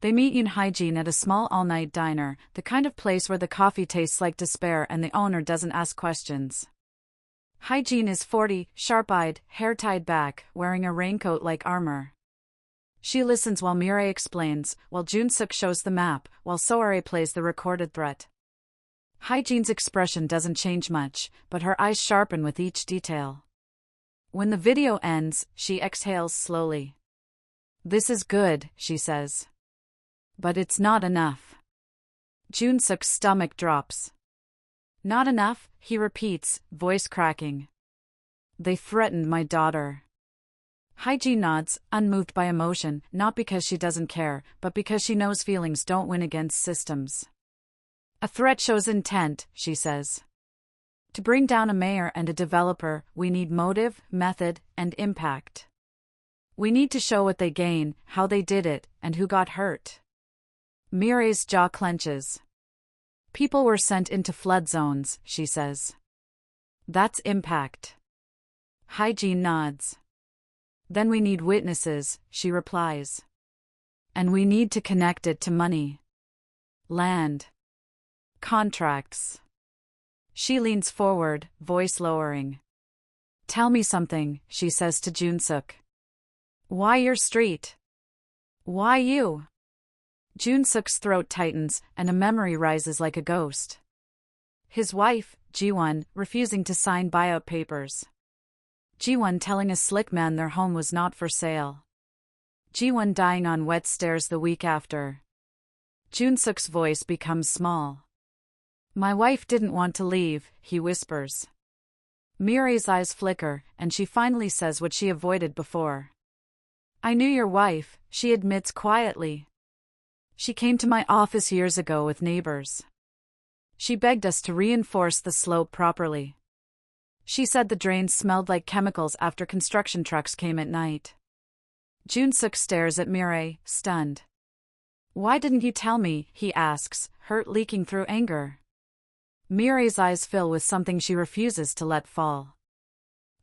They meet Yoon Hyejin at a small all-night diner, the kind of place where the coffee tastes like despair and the owner doesn't ask questions. Hyejin is 40, sharp-eyed, hair tied back, wearing a raincoat like armor. She listens while Mireille explains, while Joon-seok shows the map, while Soare plays the recorded threat. Hyejin's expression doesn't change much, but her eyes sharpen with each detail. When the video ends, she exhales slowly. This is good, she says. But it's not enough. Joon-seok's stomach drops. Not enough, he repeats, voice cracking. They threatened my daughter. Haiji nods, unmoved by emotion, not because she doesn't care, but because she knows feelings don't win against systems. A threat shows intent, she says. To bring down a mayor and a developer, we need motive, method, and impact. We need to show what they gain, how they did it, and who got hurt. Mireille's jaw clenches. People were sent into flood zones, she says. That's impact. Haiji nods. Then we need witnesses, she replies. And we need to connect it to money. Land. Contracts. She leans forward, voice lowering. Tell me something, she says to Joon-seok. Why your street? Why you? Joon-seok's throat tightens, and a memory rises like a ghost. His wife, Ji-won, refusing to sign buyout papers. Ji-won telling a slick man their home was not for sale. Ji-won dying on wet stairs the week after. Joon-seok's voice becomes small. My wife didn't want to leave, he whispers. Mireille's eyes flicker, and she finally says what she avoided before. I knew your wife, she admits quietly. She came to my office years ago with neighbors. She begged us to reinforce the slope properly. She said the drains smelled like chemicals after construction trucks came at night. Joon-seok stares at Mireille, stunned. Why didn't you tell me, he asks, hurt leaking through anger. Mireille's eyes fill with something she refuses to let fall.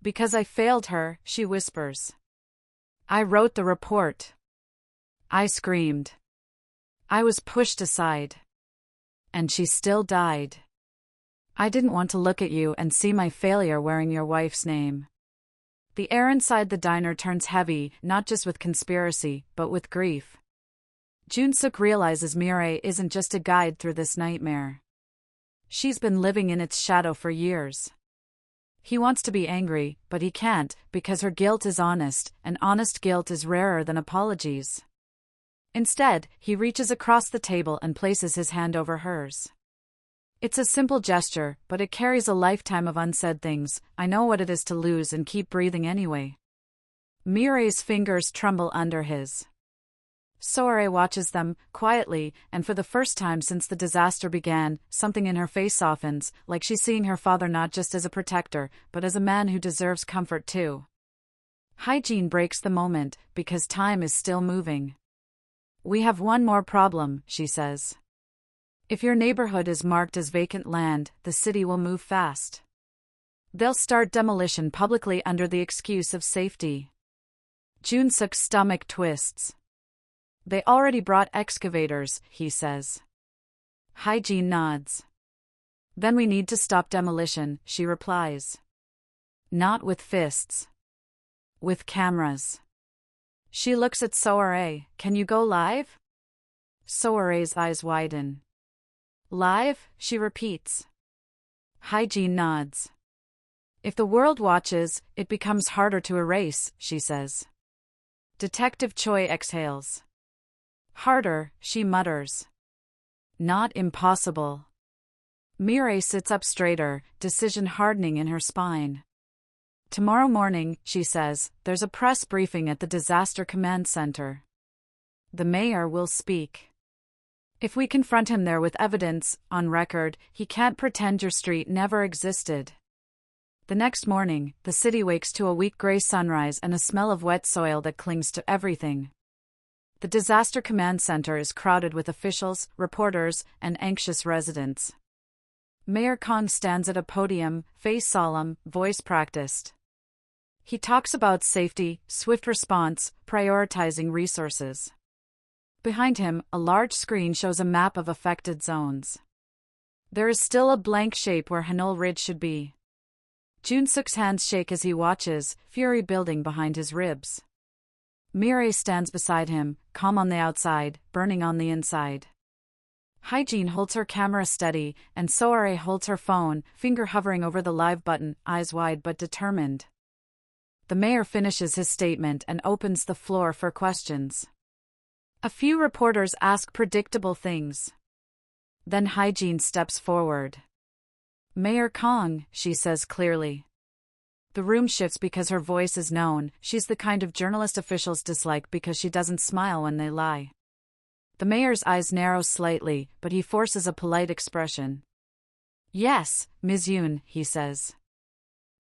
Because I failed her, she whispers. I wrote the report. I screamed. I was pushed aside. And she still died. I didn't want to look at you and see my failure wearing your wife's name. The air inside the diner turns heavy, not just with conspiracy, but with grief. Joon-seok realizes Mireille isn't just a guide through this nightmare. She's been living in its shadow for years. He wants to be angry, but he can't, because her guilt is honest, and honest guilt is rarer than apologies. Instead, he reaches across the table and places his hand over hers. It's a simple gesture, but it carries a lifetime of unsaid things. I know what it is to lose and keep breathing anyway. Mireille's fingers tremble under his. Soare watches them, quietly, and for the first time since the disaster began, something in her face softens, like she's seeing her father not just as a protector, but as a man who deserves comfort too. Hygiene breaks the moment, because time is still moving. We have one more problem, she says. If your neighborhood is marked as vacant land, the city will move fast. They'll start demolition publicly under the excuse of safety. Joon-seok's stomach twists. They already brought excavators, he says. Hygiene nods. Then we need to stop demolition, she replies. Not with fists. With cameras. She looks at Soare. Can you go live? Soare's eyes widen. Live, she repeats. Hygiene nods. If the world watches, it becomes harder to erase, she says. Detective Choi exhales. Harder, she mutters. Not impossible. Mireille sits up straighter, decision hardening in her spine. Tomorrow morning, she says, there's a press briefing at the Disaster Command Center. The mayor will speak. If we confront him there with evidence, on record, he can't pretend your street never existed. The next morning, the city wakes to a weak gray sunrise and a smell of wet soil that clings to everything. The Disaster Command Center is crowded with officials, reporters, and anxious residents. Mayor Kong stands at a podium, face solemn, voice practiced. He talks about safety, swift response, prioritizing resources. Behind him, a large screen shows a map of affected zones. There is still a blank shape where Hanul Ridge should be. Joon-seok's hands shake as he watches, fury building behind his ribs. Mireille stands beside him, calm on the outside, burning on the inside. Hygiene holds her camera steady, and Soare holds her phone, finger hovering over the live button, eyes wide but determined. The mayor finishes his statement and opens the floor for questions. A few reporters ask predictable things. Then Hygiene steps forward. Mayor Kong, she says clearly. The room shifts because her voice is known. She's the kind of journalist officials dislike because she doesn't smile when they lie. The mayor's eyes narrow slightly, but he forces a polite expression. Yes, Ms. Yoon, he says.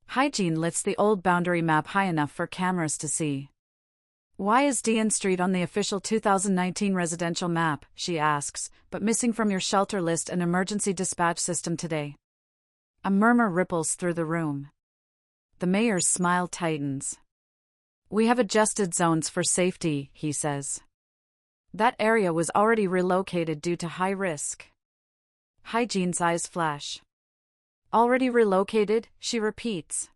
Hygiene lifts the old boundary map high enough for cameras to see. Why is Dean Street on the official 2019 residential map, she asks, but missing from your shelter list and emergency dispatch system today? A murmur ripples through the room. The mayor's smile tightens. We have adjusted zones for safety, he says. That area was already relocated due to high risk. Hygiene's eyes flash. Already relocated, she repeats.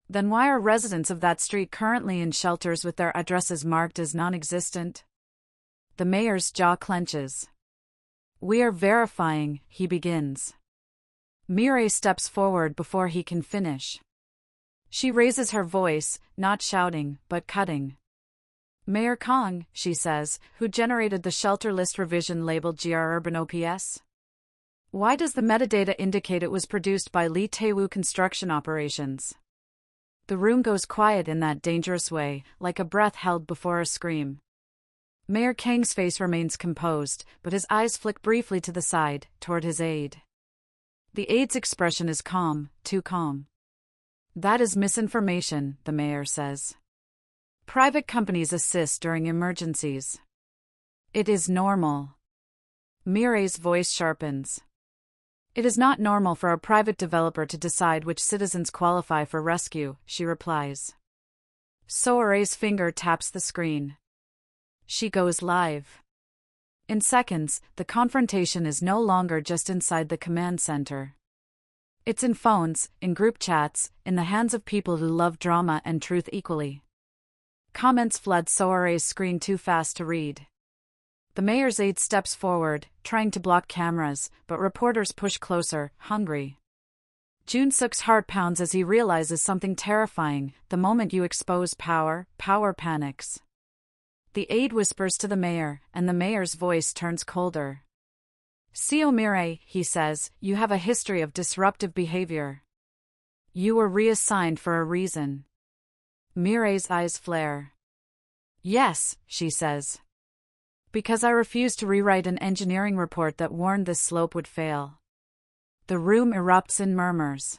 Then why are residents of that street currently in shelters with their addresses marked as non-existent? The mayor's jaw clenches. We are verifying, he begins. Mireille steps forward before he can finish. She raises her voice, not shouting, but cutting. Mayor Kong, she says, who generated the shelter list revision labeled GR Urban OPS? Why does the metadata indicate it was produced by Lee Tae-woo Construction Operations? The room goes quiet in that dangerous way, like a breath held before a scream. Mayor Kang's face remains composed, but his eyes flick briefly to the side, toward his aide. The aide's expression is calm, too calm. That is misinformation, the mayor says. Private companies assist during emergencies. It is normal. Mireille's voice sharpens. It is not normal for a private developer to decide which citizens qualify for rescue, she replies. Soare's finger taps the screen. She goes live. In seconds, the confrontation is no longer just inside the command center. It's in phones, in group chats, in the hands of people who love drama and truth equally. Comments flood Soare's screen too fast to read. The mayor's aide steps forward, trying to block cameras, but reporters push closer, hungry. Joon-seok's heart pounds as he realizes something terrifying. The moment you expose power, power panics. The aide whispers to the mayor, and the mayor's voice turns colder. Seo Mireille, he says, you have a history of disruptive behavior. You were reassigned for a reason. Mireille's eyes flare. Yes, she says. Because I refused to rewrite an engineering report that warned this slope would fail. The room erupts in murmurs.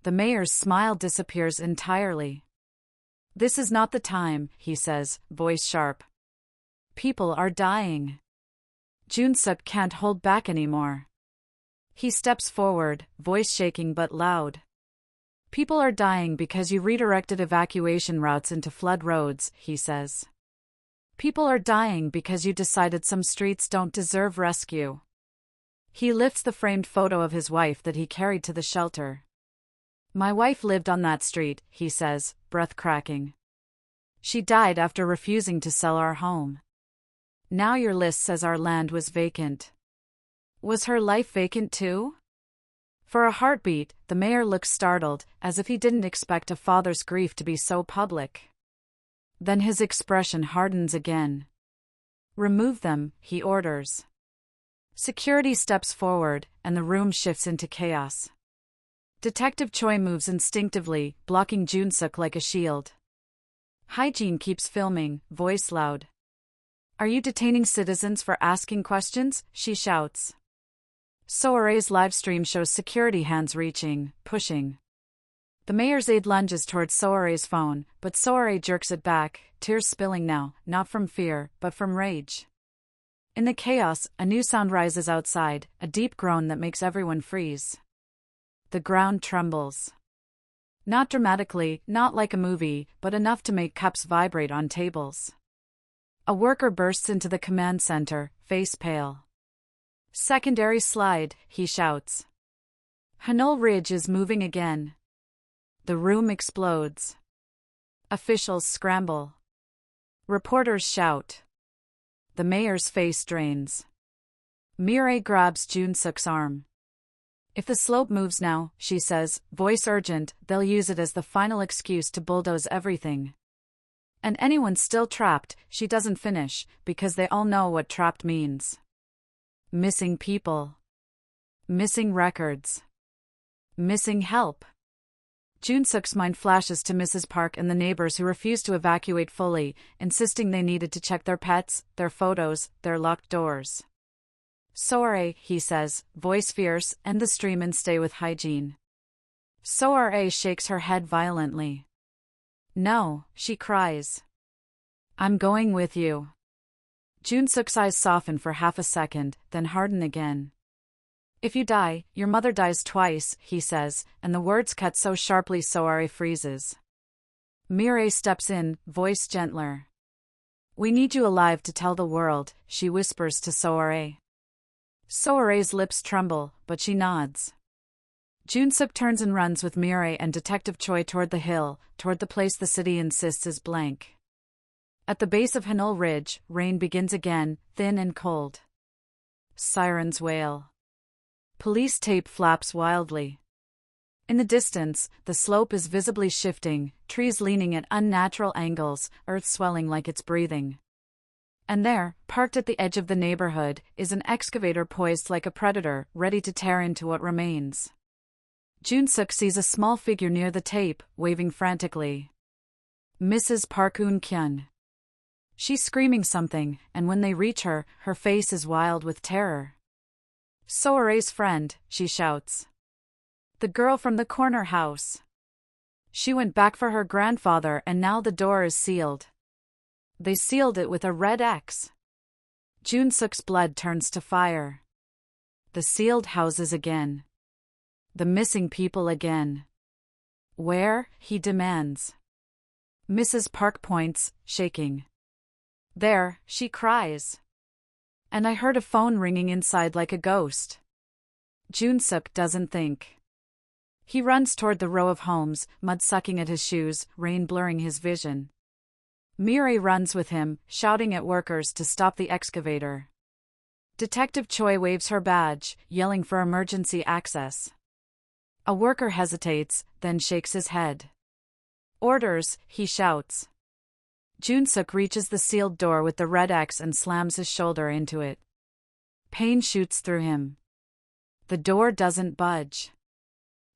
The mayor's smile disappears entirely. This is not the time, he says, voice sharp. People are dying. Joon-seok can't hold back anymore. He steps forward, voice shaking but loud. People are dying because you redirected evacuation routes into flood roads, he says. People are dying because you decided some streets don't deserve rescue. He lifts the framed photo of his wife that he carried to the shelter. My wife lived on that street, he says, breath cracking. She died after refusing to sell our home. Now your list says our land was vacant. Was her life vacant too? For a heartbeat, the mayor looks startled, as if he didn't expect a father's grief to be so public. Then his expression hardens again. Remove them, he orders. Security steps forward, and the room shifts into chaos. Detective Choi moves instinctively, blocking Joon-seok like a shield. Hygiene keeps filming, voice loud. Are you detaining citizens for asking questions? She shouts. Soare's livestream shows security hands reaching, pushing. The mayor's aide lunges towards Soare's phone, but Soare jerks it back, tears spilling now, not from fear, but from rage. In the chaos, a new sound rises outside, a deep groan that makes everyone freeze. The ground trembles. Not dramatically, not like a movie, but enough to make cups vibrate on tables. A worker bursts into the command center, face pale. Secondary slide, he shouts. Hanul Ridge is moving again. The room explodes. Officials scramble. Reporters shout. The mayor's face drains. Mireille grabs Joon-seok's arm. If the slope moves now, she says, voice urgent, they'll use it as the final excuse to bulldoze everything. And anyone still trapped, she doesn't finish, because they all know what trapped means. Missing people. Missing records. Missing help. Joon-seok's mind flashes to Mrs. Park and the neighbors who refuse to evacuate fully, insisting they needed to check their pets, their photos, their locked doors. Sorry, he says, voice fierce, end the stream and stay with hygiene. Sorry shakes her head violently. No, she cries. I'm going with you. Joon-seok's eyes soften for half a second, then harden again. If you die, your mother dies twice, he says, and the words cut so sharply Soare freezes. Mireille steps in, voice gentler. We need you alive to tell the world, she whispers to Soare. Soare's lips tremble, but she nods. Joon-seok turns and runs with Mireille and Detective Choi toward the hill, toward the place the city insists is blank. At the base of Hanul Ridge, rain begins again, thin and cold. Sirens wail. Police tape flaps wildly. In the distance, the slope is visibly shifting, trees leaning at unnatural angles, earth swelling like it's breathing. And there, parked at the edge of the neighborhood, is an excavator poised like a predator, ready to tear into what remains. Joon-seok sees a small figure near the tape, waving frantically. Mrs. Park Eun-kyun. She's screaming something, and when they reach her, her face is wild with terror. Soare's friend, she shouts. The girl from the corner house. She went back for her grandfather and now the door is sealed. They sealed it with a red X. Joon-seok's blood turns to fire. The sealed houses again. The missing people again. Where? He demands. Mrs. Park points, shaking. There, she cries. And I heard a phone ringing inside like a ghost. Joon-seok doesn't think. He runs toward the row of homes, mud sucking at his shoes, rain blurring his vision. Mireille runs with him, shouting at workers to stop the excavator. Detective Choi waves her badge, yelling for emergency access. A worker hesitates, then shakes his head. Orders, he shouts. Joon-seok reaches the sealed door with the red X and slams his shoulder into it. Pain shoots through him. The door doesn't budge.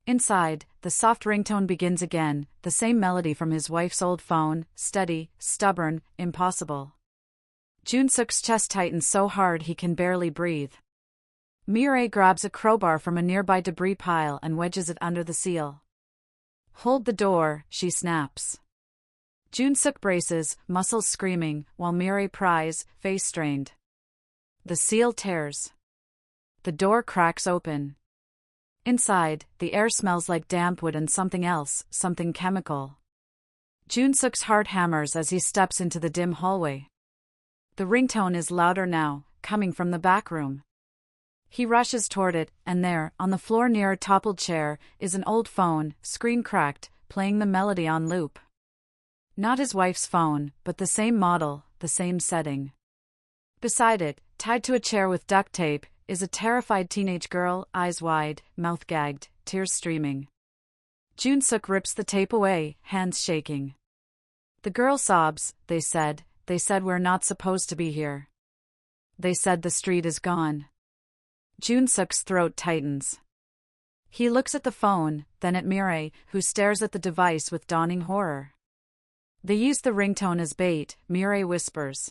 Inside, the soft ringtone begins again, the same melody from his wife's old phone, steady, stubborn, impossible. Joon-seok's chest tightens so hard he can barely breathe. Mireille grabs a crowbar from a nearby debris pile and wedges it under the seal. Hold the door, she snaps. Joon-seok braces, muscles screaming, while Mireille pries, face strained. The seal tears. The door cracks open. Inside, the air smells like damp wood and something else, something chemical. Joon-seok's heart hammers as he steps into the dim hallway. The ringtone is louder now, coming from the back room. He rushes toward it, and there, on the floor near a toppled chair, is an old phone, screen cracked, playing the melody on loop. Not his wife's phone, but the same model, the same setting. Beside it, tied to a chair with duct tape, is a terrified teenage girl, eyes wide, mouth gagged, tears streaming. Joon-seok rips the tape away, hands shaking. The girl sobs, they said we're not supposed to be here. They said the street is gone. Joon-seok's throat tightens. He looks at the phone, then at Mireille, who stares at the device with dawning horror. They used the ringtone as bait, Mireille whispers.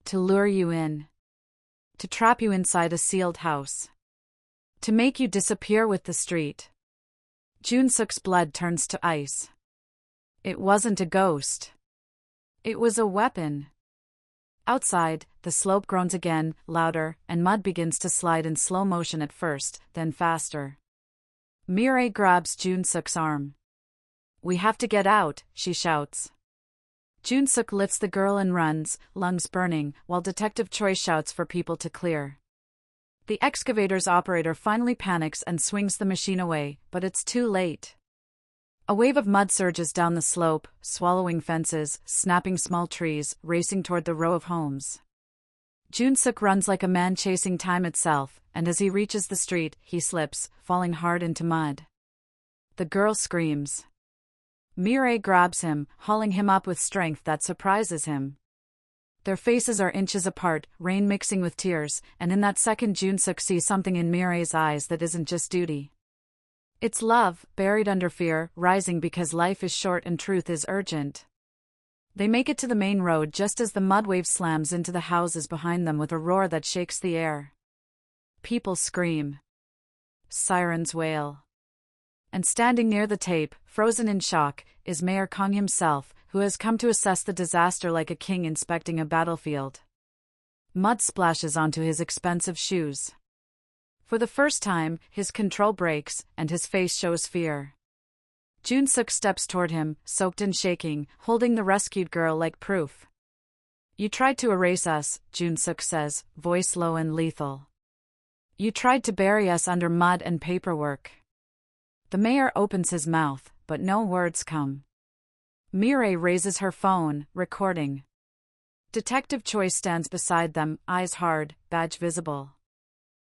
To lure you in. To trap you inside a sealed house. To make you disappear with the street. Joon-seok's blood turns to ice. It wasn't a ghost. It was a weapon. Outside, the slope groans again, louder, and mud begins to slide in slow motion at first, then faster. Mireille grabs Joon-seok's arm. We have to get out, she shouts. Joon-seok lifts the girl and runs, lungs burning, while Detective Choi shouts for people to clear. The excavator's operator finally panics and swings the machine away, but it's too late. A wave of mud surges down the slope, swallowing fences, snapping small trees, racing toward the row of homes. Joon-seok runs like a man chasing time itself, and as he reaches the street, he slips, falling hard into mud. The girl screams. Mireille grabs him, hauling him up with strength that surprises him. Their faces are inches apart, rain mixing with tears, and in that second Joon-seok sees something in Mireille's eyes that isn't just duty. It's love, buried under fear, rising because life is short and truth is urgent. They make it to the main road just as the mud wave slams into the houses behind them with a roar that shakes the air. People scream. Sirens wail. And standing near the tape, frozen in shock, is Mayor Kong himself, who has come to assess the disaster like a king inspecting a battlefield. Mud splashes onto his expensive shoes. For the first time, his control breaks, and his face shows fear. Joon-seok steps toward him, soaked and shaking, holding the rescued girl like proof. You tried to erase us, Joon-seok says, voice low and lethal. You tried to bury us under mud and paperwork. The mayor opens his mouth, but no words come. Mireille raises her phone, recording. Detective Choi stands beside them, eyes hard, badge visible.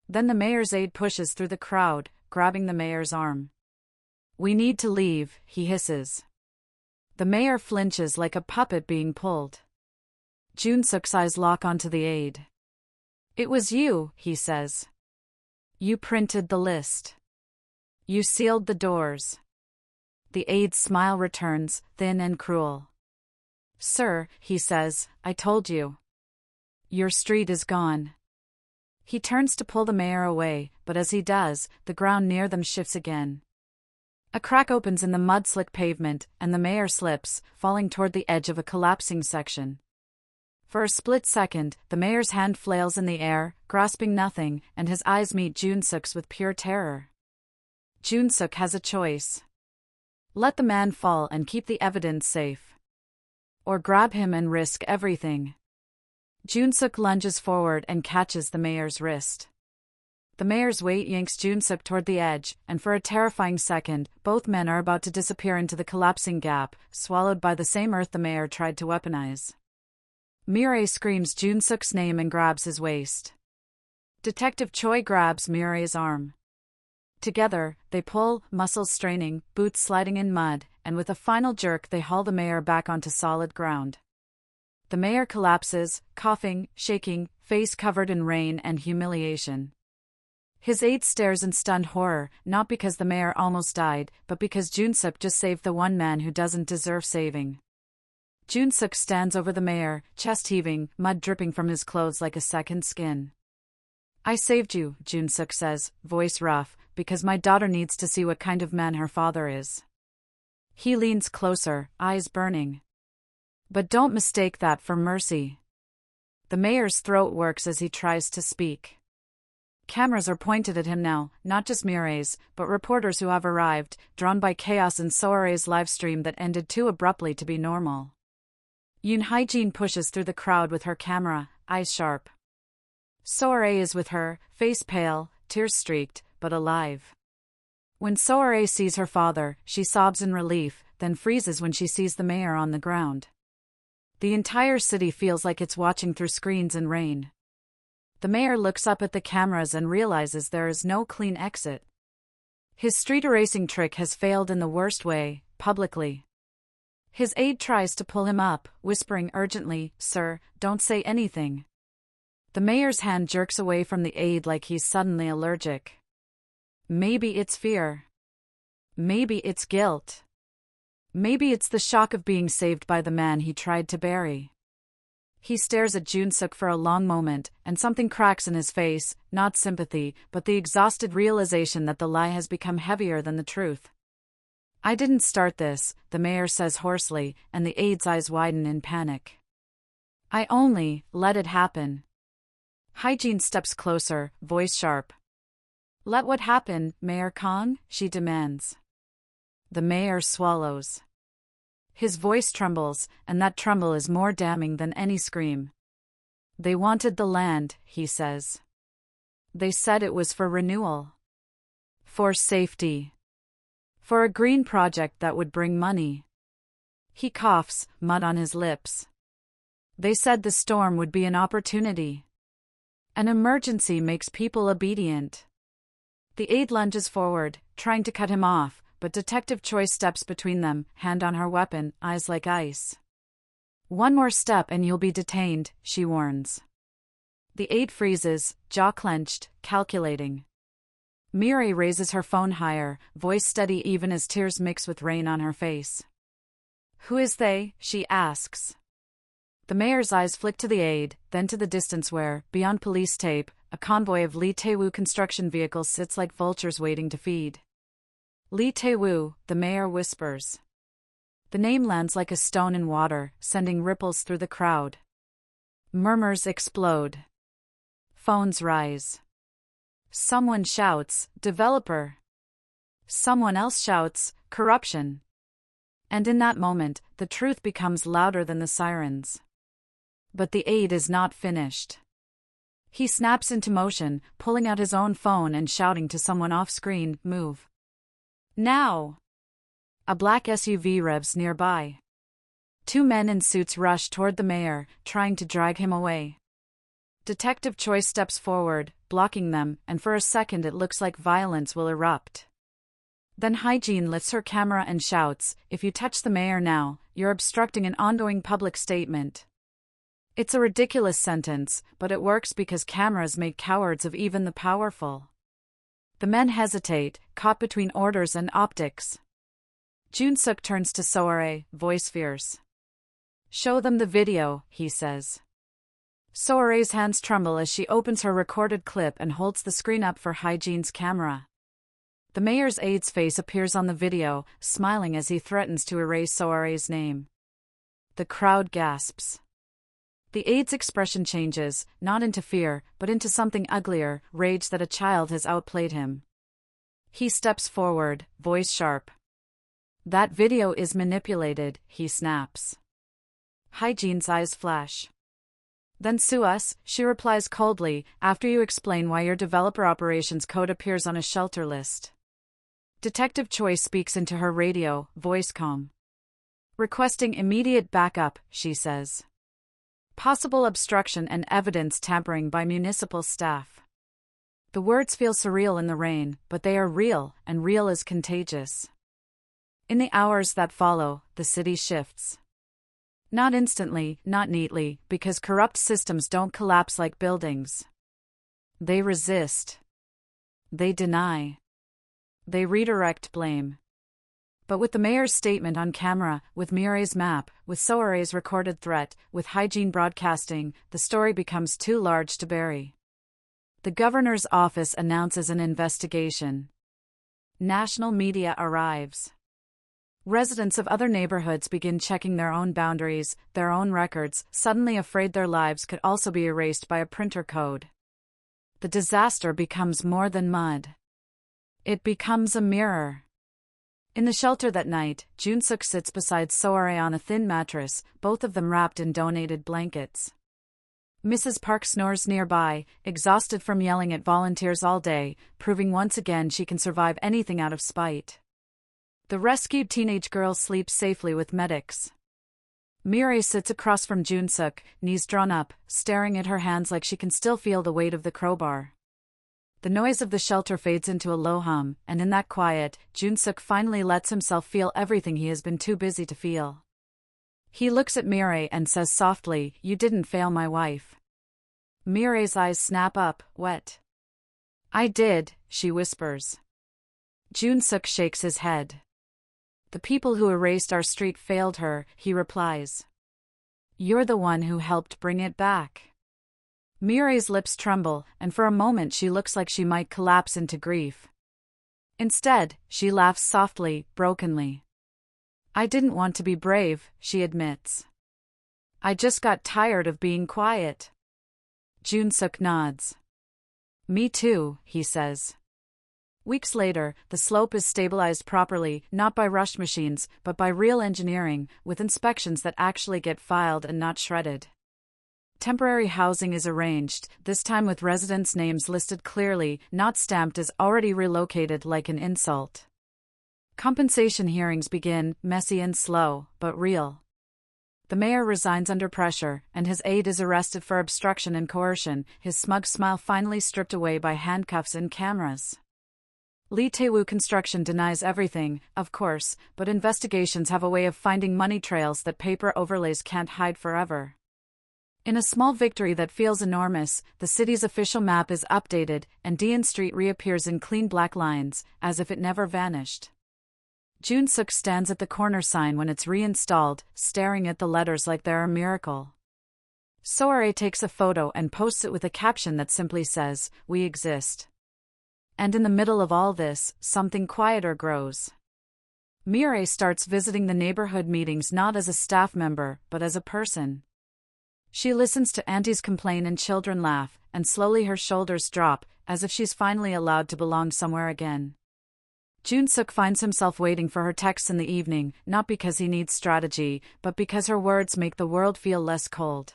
Then the mayor's aide pushes through the crowd, grabbing the mayor's arm. We need to leave, he hisses. The mayor flinches like a puppet being pulled. Joon-seok's eyes lock onto the aide. It was you, he says. You printed the list. You sealed the doors. The aide's smile returns, thin and cruel. Sir, he says, I told you. Your street is gone. He turns to pull the mayor away, but as he does, the ground near them shifts again. A crack opens in the mud-slick pavement, and the mayor slips, falling toward the edge of a collapsing section. For a split second, the mayor's hand flails in the air, grasping nothing, and his eyes meet Joon-seok's with pure terror. Joon-seok has a choice. Let the man fall and keep the evidence safe. Or grab him and risk everything. Joon-seok lunges forward and catches the mayor's wrist. The mayor's weight yanks Joon-seok toward the edge, and for a terrifying second, both men are about to disappear into the collapsing gap, swallowed by the same earth the mayor tried to weaponize. Mireille screams Joon-seok's name and grabs his waist. Detective Choi grabs Mireille's arm. Together, they pull, muscles straining, boots sliding in mud, and with a final jerk they haul the mayor back onto solid ground. The mayor collapses, coughing, shaking, face covered in rain and humiliation. His aide stares in stunned horror, not because the mayor almost died, but because Joon-seok just saved the one man who doesn't deserve saving. Joon-seok stands over the mayor, chest heaving, mud dripping from his clothes like a second skin. I saved you, Joon-seok says, voice rough, because my daughter needs to see what kind of man her father is. He leans closer, eyes burning. But don't mistake that for mercy. The mayor's throat works as he tries to speak. Cameras are pointed at him now, not just Mireille's, but reporters who have arrived, drawn by chaos in Soiree's livestream that ended too abruptly to be normal. Yoon Hye-jin pushes through the crowd with her camera, eyes sharp. Soiree is with her, face pale, tear-streaked, but alive. When Soiree sees her father, she sobs in relief, then freezes when she sees the mayor on the ground. The entire city feels like it's watching through screens in rain. The mayor looks up at the cameras and realizes there is no clean exit. His street erasing trick has failed in the worst way, publicly. His aide tries to pull him up, whispering urgently, "Sir, don't say anything." The mayor's hand jerks away from the aide like he's suddenly allergic. Maybe it's fear. Maybe it's guilt. Maybe it's the shock of being saved by the man he tried to bury. He stares at Joon-seok for a long moment, and something cracks in his face, not sympathy, but the exhausted realization that the lie has become heavier than the truth. I didn't start this, the mayor says hoarsely, and the aide's eyes widen in panic. I only let it happen. Hye-jin steps closer, voice sharp. Let what happen, Mayor Kong? She demands. The mayor swallows. His voice trembles, and that tremble is more damning than any scream. They wanted the land, he says. They said it was for renewal. For safety. For a green project that would bring money. He coughs, mud on his lips. They said the storm would be an opportunity. An emergency makes people obedient. The aide lunges forward, trying to cut him off, but Detective Choi steps between them, hand on her weapon, eyes like ice. One more step and you'll be detained, she warns. The aide freezes, jaw clenched, calculating. Mirai raises her phone higher, voice steady even as tears mix with rain on her face. Who is they? She asks. The mayor's eyes flick to the aide, then to the distance where, beyond police tape, a convoy of Lee Tae-woo construction vehicles sits like vultures waiting to feed. Lee Tae-woo, the mayor whispers. The name lands like a stone in water, sending ripples through the crowd. Murmurs explode. Phones rise. Someone shouts, developer. Someone else shouts, corruption. And in that moment, the truth becomes louder than the sirens. But the aide is not finished. He snaps into motion, pulling out his own phone and shouting to someone off-screen, move. Now! A black SUV revs nearby. Two men in suits rush toward the mayor, trying to drag him away. Detective Choi steps forward, blocking them, and for a second it looks like violence will erupt. Then Hyejin lifts her camera and shouts, "If you touch the mayor now, you're obstructing an ongoing public statement." It's a ridiculous sentence, but it works because cameras make cowards of even the powerful. The men hesitate, caught between orders and optics. Joon-seok turns to Soare, voice fierce. "Show them the video," he says. Soare's hands tremble as she opens her recorded clip and holds the screen up for Hyejin's camera. The mayor's aide's face appears on the video, smiling as he threatens to erase Soare's name. The crowd gasps. The aide's expression changes, not into fear, but into something uglier, rage that a child has outplayed him. He steps forward, voice sharp. "That video is manipulated," he snaps. Hyejin's eyes flash. "Then sue us," she replies coldly, "after you explain why your developer operations code appears on a shelter list." Detective Choi speaks into her radio, voice calm. "Requesting immediate backup," she says. "Possible obstruction and evidence tampering by municipal staff." The words feel surreal in the rain, but they are real, and real is contagious. In the hours that follow, the city shifts. Not instantly, not neatly, because corrupt systems don't collapse like buildings. They resist. They deny. They redirect blame. But with the mayor's statement on camera, with Mirai's map, with Soare's recorded threat, with Hyejin broadcasting, the story becomes too large to bury. The governor's office announces an investigation. National media arrives. Residents of other neighborhoods begin checking their own boundaries, their own records, suddenly afraid their lives could also be erased by a printer code. The disaster becomes more than mud. It becomes a mirror. In the shelter that night, Joon-seok sits beside Soare on a thin mattress, both of them wrapped in donated blankets. Mrs. Park snores nearby, exhausted from yelling at volunteers all day, proving once again she can survive anything out of spite. The rescued teenage girl sleeps safely with medics. Mirai sits across from Joon-seok, knees drawn up, staring at her hands like she can still feel the weight of the crowbar. The noise of the shelter fades into a low hum, and in that quiet, Joon-seok finally lets himself feel everything he has been too busy to feel. He looks at Mirai and says softly, "You didn't fail my wife." Mirai's eyes snap up, wet. "I did," she whispers. Joon-seok shakes his head. "The people who erased our street failed her," he replies. "You're the one who helped bring it back." Mirai's lips tremble, and for a moment she looks like she might collapse into grief. Instead, she laughs softly, brokenly. "I didn't want to be brave," she admits. "I just got tired of being quiet." Joon-seok nods. "Me too," he says. Weeks later, the slope is stabilized properly, not by rush machines, but by real engineering, with inspections that actually get filed and not shredded. Temporary housing is arranged, this time with residents' names listed clearly, not stamped as already relocated like an insult. Compensation hearings begin, messy and slow, but real. The mayor resigns under pressure, and his aide is arrested for obstruction and coercion, his smug smile finally stripped away by handcuffs and cameras. Lee Tae-woo Construction denies everything, of course, but investigations have a way of finding money trails that paper overlays can't hide forever. In a small victory that feels enormous, the city's official map is updated, and Dean Street reappears in clean black lines, as if it never vanished. Joon-seok stands at the corner sign when it's reinstalled, staring at the letters like they're a miracle. Soare takes a photo and posts it with a caption that simply says, "We exist." And in the middle of all this, something quieter grows. Mireille starts visiting the neighborhood meetings not as a staff member, but as a person. She listens to aunties complain and children laugh, and slowly her shoulders drop, as if she's finally allowed to belong somewhere again. Joon-seok finds himself waiting for her texts in the evening, not because he needs strategy, but because her words make the world feel less cold.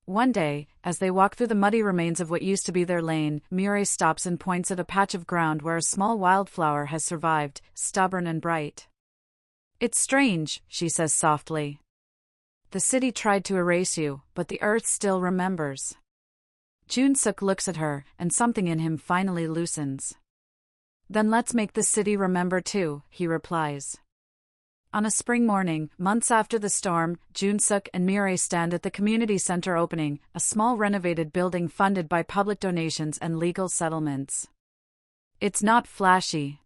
One day, as they walk through the muddy remains of what used to be their lane, Mireille stops and points at a patch of ground where a small wildflower has survived, stubborn and bright. "It's strange," she says softly. "The city tried to erase you, but the earth still remembers." Joon-seok looks at her, and something in him finally loosens. "Then let's make the city remember too," he replies. On a spring morning, months after the storm, Joon-seok and Mireille stand at the community center opening, a small renovated building funded by public donations and legal settlements. It's not flashy.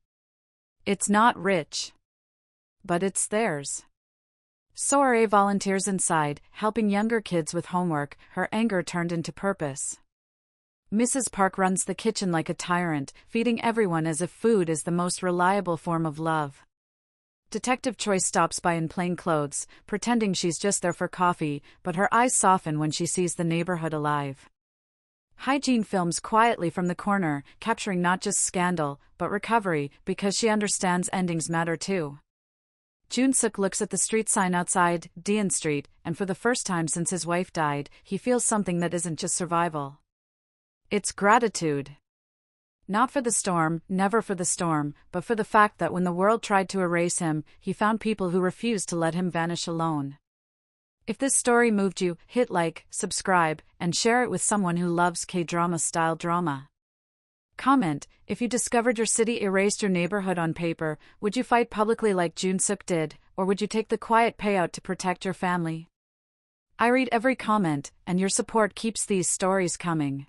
It's not rich. But it's theirs. Soare volunteers inside, helping younger kids with homework, her anger turned into purpose. Mrs. Park runs the kitchen like a tyrant, feeding everyone as if food is the most reliable form of love. Detective Choi stops by in plain clothes, pretending she's just there for coffee, but her eyes soften when she sees the neighborhood alive. Hygiene films quietly from the corner, capturing not just scandal, but recovery, because she understands endings matter too. Joon-seok looks at the street sign outside Dean Street, and for the first time since his wife died, he feels something that isn't just survival. It's gratitude. Not for the storm, never for the storm, but for the fact that when the world tried to erase him, he found people who refused to let him vanish alone. If this story moved you, hit like, subscribe, and share it with someone who loves K-drama style drama. Comment, if you discovered your city erased your neighborhood on paper, would you fight publicly like Joon-seok did, or would you take the quiet payout to protect your family? I read every comment, and your support keeps these stories coming.